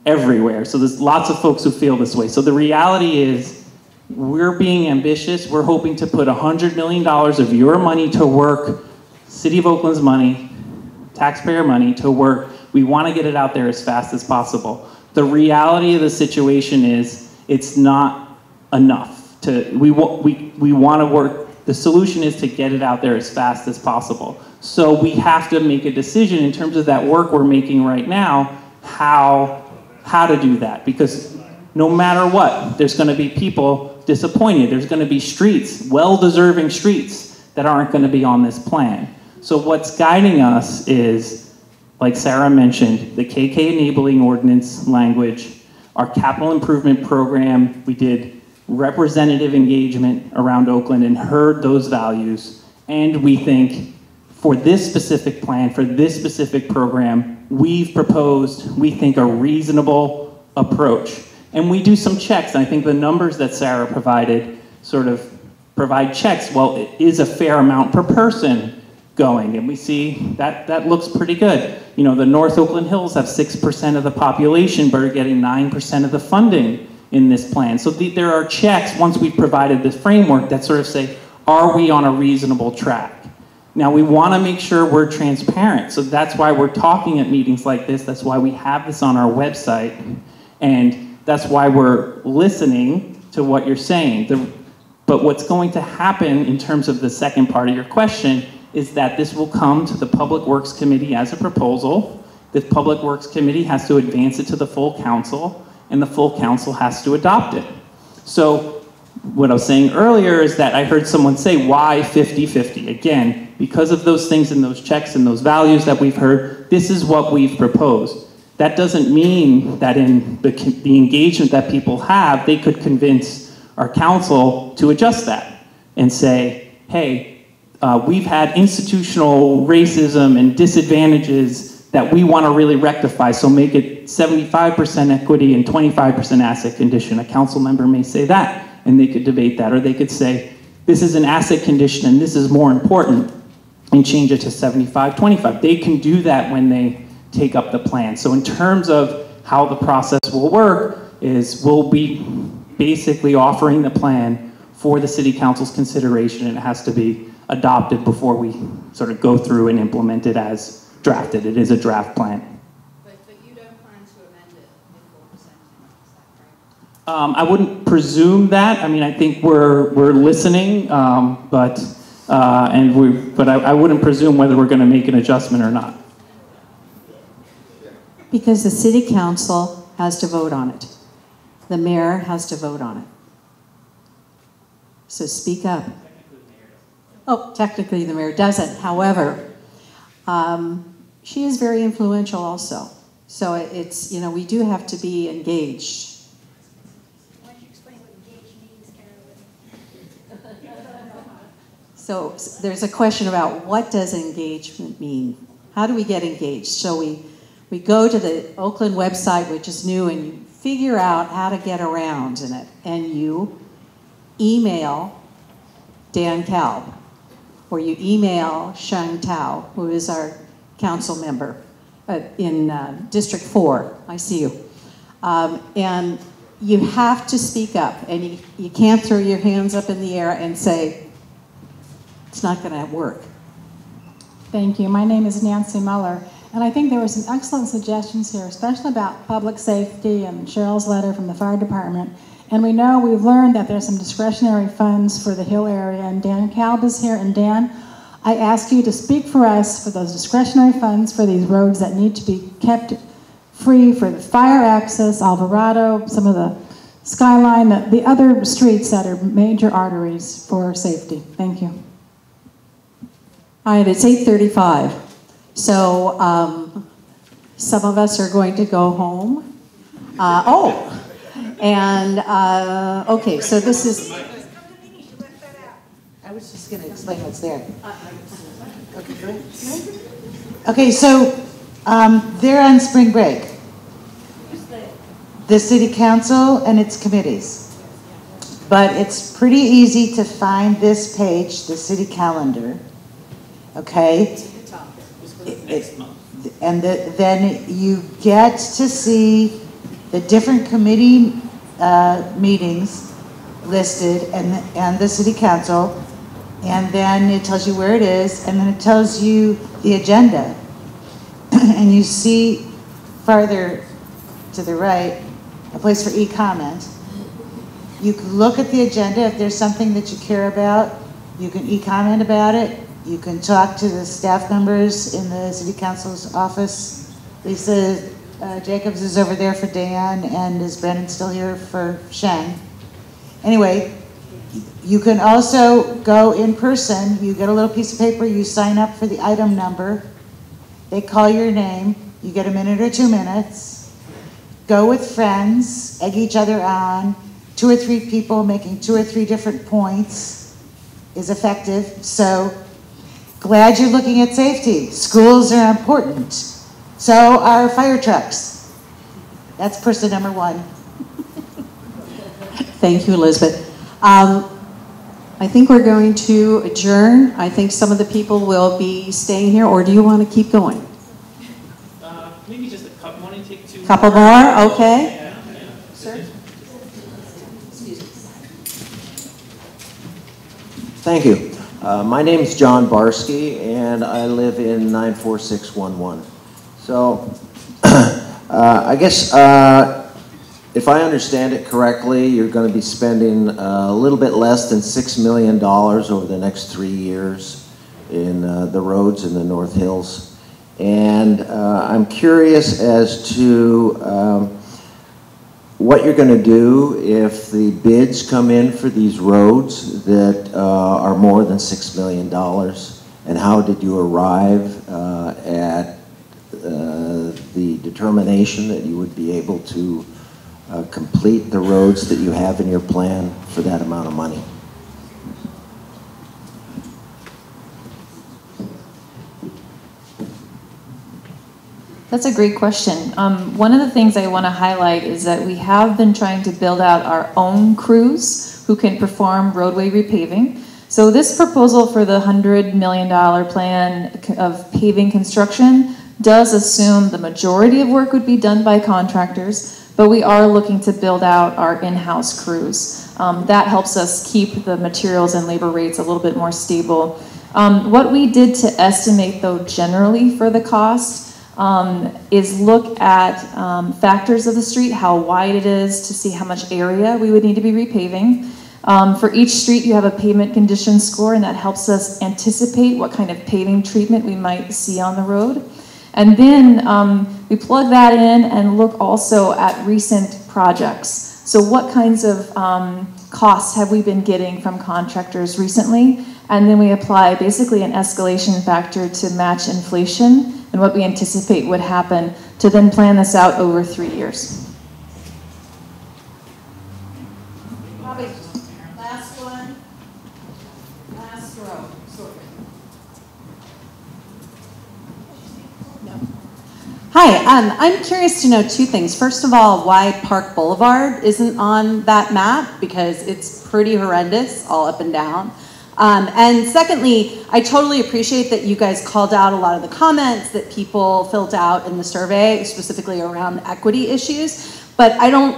everywhere. So there's lots of folks who feel this way. So the reality is, we're being ambitious. We're hoping to put $100 million of your money to work, City of Oakland's money, taxpayer money to work. We want to get it out there as fast as possible. The reality of the situation is it's not enough. We want to work. The solution is to get it out there as fast as possible. So we have to make a decision in terms of that work we're making right now, how to do that. Because no matter what, there's going to be people disappointed. There's going to be streets, well-deserving streets, that aren't going to be on this plan. So what's guiding us is, like Sarah mentioned, the KK enabling ordinance language, our capital improvement program. We did representative engagement around Oakland and heard those values. And we think for this specific plan, for this specific program, we've proposed, we think, a reasonable approach. And we do some checks, and I think the numbers that Sarah provided sort of provide checks. Well, it is a fair amount per person going, and we see that looks pretty good. The North Oakland Hills have 6% of the population, but are getting 9% of the funding in this plan. So there are checks, once we've provided this framework, that sort of say, are we on a reasonable track? Now, we want to make sure we're transparent, so that's why we're talking at meetings like this. That's why we have this on our website, and that's why we're listening to what you're saying. But what's going to happen in terms of the second part of your question is that this will come to the Public Works Committee as a proposal. The Public Works Committee has to advance it to the full council, and the full council has to adopt it. So what I was saying earlier is that I heard someone say, why 50-50? Again, because of those things and those checks and those values that we've heard, this is what we've proposed. That doesn't mean that in the engagement that people have, they could convince our council to adjust that and say, hey, we've had institutional racism and disadvantages that we want to really rectify, so make it 75% equity and 25% asset condition. A council member may say that, and they could debate that, or they could say, this is an asset condition and this is more important, and change it to 75-25. They can do that when they take up the plan. So in terms of how the process will work is we'll be basically offering the plan for the city council's consideration, and it has to be adopted before we sort of go through and implement it as drafted. It is a draft plan. But you don't plan to amend it before presenting, is that correct? I wouldn't presume that. I mean, I think we're listening, but I wouldn't presume whether we're going to make an adjustment or not. Because the city council has to vote on it. The mayor has to vote on it. So speak up. Oh, technically the mayor doesn't. However, she is very influential also. So it's, you know, we do have to be engaged. Why don't you explain what engaged means, Carolyn? So there's a question about what does engagement mean? How do we get engaged? So we go to the Oakland website, which is new, and you figure out how to get around in it. And you email Dan Kalb, or you email Sheng Tao, who is our council member in District 4. I see you. And you have to speak up, and you can't throw your hands up in the air and say, it's not going to work. Thank you. My name is Nancy Muller, and I think there were some excellent suggestions here, especially about public safety and Cheryl's letter from the fire department. And we know, we've learned that there's some discretionary funds for the Hill area, and Dan Kalb is here. And Dan, I ask you to speak for us for those discretionary funds for these roads that need to be kept free for the fire access, Alvarado, some of the Skyline, the other streets that are major arteries for safety. Thank you. All right, it's 8:35. So some of us are going to go home. Okay, so this is... I was just going to explain what's there. Okay, go ahead. Okay, so they're on spring break. The city council and its committees. But it's pretty easy to find this page, the city calendar. Okay? Then you get to see the different committee meetings listed and the city council, and then it tells you where it is, and then it tells you the agenda. And you see farther to the right a place for e-comment. You can look at the agenda. If there's something that you care about, you can e-comment about it. You can talk to the staff members in the city council's office. Lisa Jacobs is over there for Dan, and is Brandon still here for Shen? Anyway, you can also go in person. You get a little piece of paper, you sign up for the item number. They call your name. You get a minute or 2 minutes. Go with friends, egg each other on. 2 or 3 people making 2 or 3 different points is effective. So glad you're looking at safety. Schools are important. So are fire trucks. That's person number 1. Thank you, Elizabeth. I think we're going to adjourn. I think some of the people will be staying here, or do you want to keep going? Maybe just a couple. Want to take 2? Couple more? Okay. Yeah. Sir? Thank you. My name is John Barsky, and I live in 94611. So, I guess if I understand it correctly, you're going to be spending a little bit less than $6 million over the next 3 years in the roads in the North Hills. And I'm curious as to what you're going to do if the bids come in for these roads that are more than $6 million, and how did you arrive at the determination that you would be able to complete the roads that you have in your plan for that amount of money? That's a great question. One of the things I want to highlight is that we have been trying to build out our own crews who can perform roadway repaving. So this proposal for the $100 million plan of paving construction does assume the majority of work would be done by contractors, but we are looking to build out our in-house crews. That helps us keep the materials and labor rates a little bit more stable. What we did to estimate, though, generally for the cost is look at factors of the street, how wide it is, to see how much area we would need to be repaving. For each street, you have a pavement condition score, and that helps us anticipate what kind of paving treatment we might see on the road. And then we plug that in and look also at recent projects. So what kinds of costs have we been getting from contractors recently? And then we apply basically an escalation factor to match inflation and what we anticipate would happen to then plan this out over 3 years. Probably last one, last row, sort of. No. Hi, I'm curious to know two things. First of all, why Park Boulevard isn't on that map, because it's pretty horrendous all up and down. And secondly, I totally appreciate that you guys called out a lot of the comments that people filled out in the survey, specifically around equity issues. But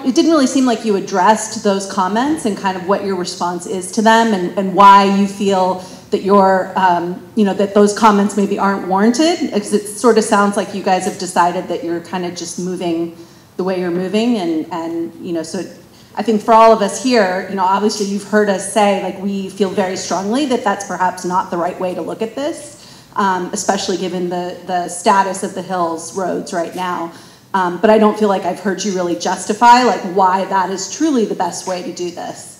it didn't really seem like you addressed those comments and kind of what your response is to them, and why you feel that that those comments maybe aren't warranted. Because it sort of sounds like you guys have decided that you're kind of just moving the way you're moving, and so I think for all of us here, obviously you've heard us say, like, we feel very strongly that that's perhaps not the right way to look at this, especially given the status of the Hills roads right now. But I don't feel like I've heard you really justify, like, why that is truly the best way to do this.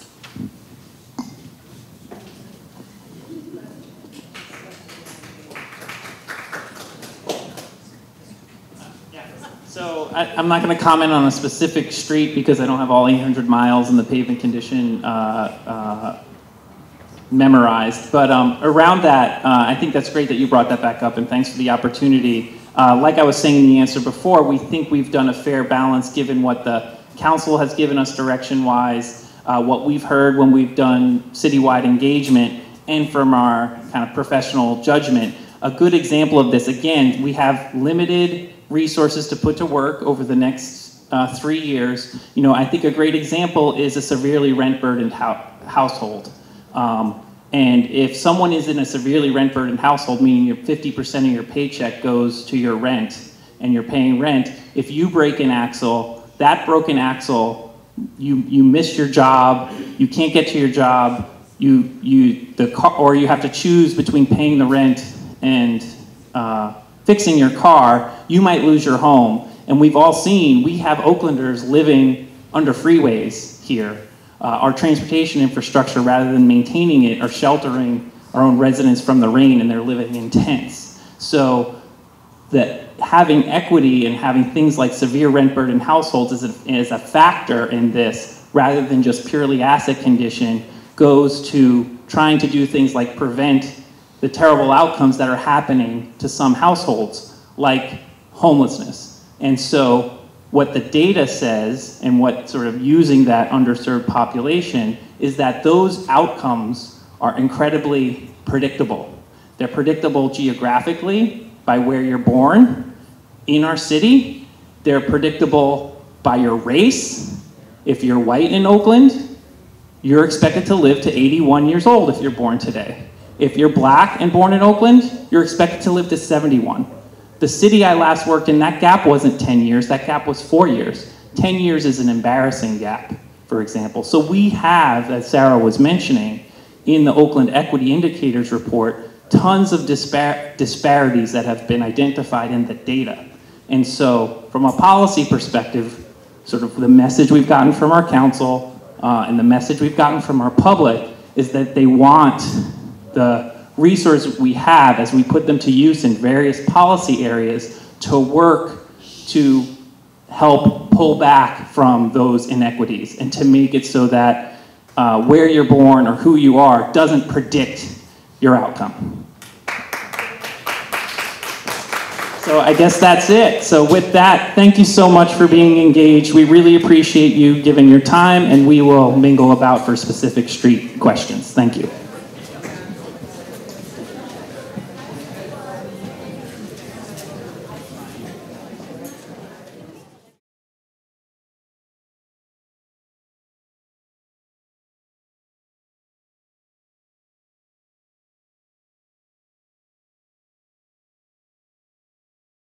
So I'm not going to comment on a specific street because I don't have all 800 miles in the pavement condition memorized. But around that, I think that's great that you brought that back up, and thanks for the opportunity. Like I was saying in the answer before, we think we've done a fair balance given what the council has given us direction-wise, what we've heard when we've done citywide engagement, and from our kind of professional judgment. A good example of this, again, we have limited resources to put to work over the next 3 years. I think a great example is a severely rent-burdened household. And if someone is in a severely rent-burdened household, meaning 50% of your paycheck goes to your rent, and you're paying rent, if you break an axle, that broken axle, you miss your job, you can't get to your job, or you have to choose between paying the rent and fixing your car, you might lose your home. And we've all seen, we have Oaklanders living under freeways here. Our transportation infrastructure, rather than maintaining it, are sheltering our own residents from the rain, and they're living in tents. So that having equity and having things like severe rent-burdened households is a factor in this, rather than just purely asset condition, goes to trying to do things like prevent the terrible outcomes that are happening to some households, like homelessness. And so what the data says, and what sort of using that underserved population, is that those outcomes are incredibly predictable. They're predictable geographically by where you're born in our city. They're predictable by your race. If you're white in Oakland, you're expected to live to 81 years old if you're born today. If you're black and born in Oakland, you're expected to live to 71. The city I last worked in, that gap wasn't 10 years, that gap was 4 years. 10 years is an embarrassing gap, for example. So we have, as Sarah was mentioning, in the Oakland Equity Indicators report, tons of disparities that have been identified in the data. And so from a policy perspective, sort of the message we've gotten from our council and the message we've gotten from our public is that they want the resources we have, as we put them to use in various policy areas, to work to help pull back from those inequities and to make it so that where you're born or who you are doesn't predict your outcome. So I guess that's it. So with that, thank you so much for being engaged. We really appreciate you giving your time, and we will mingle about for specific street questions. Thank you.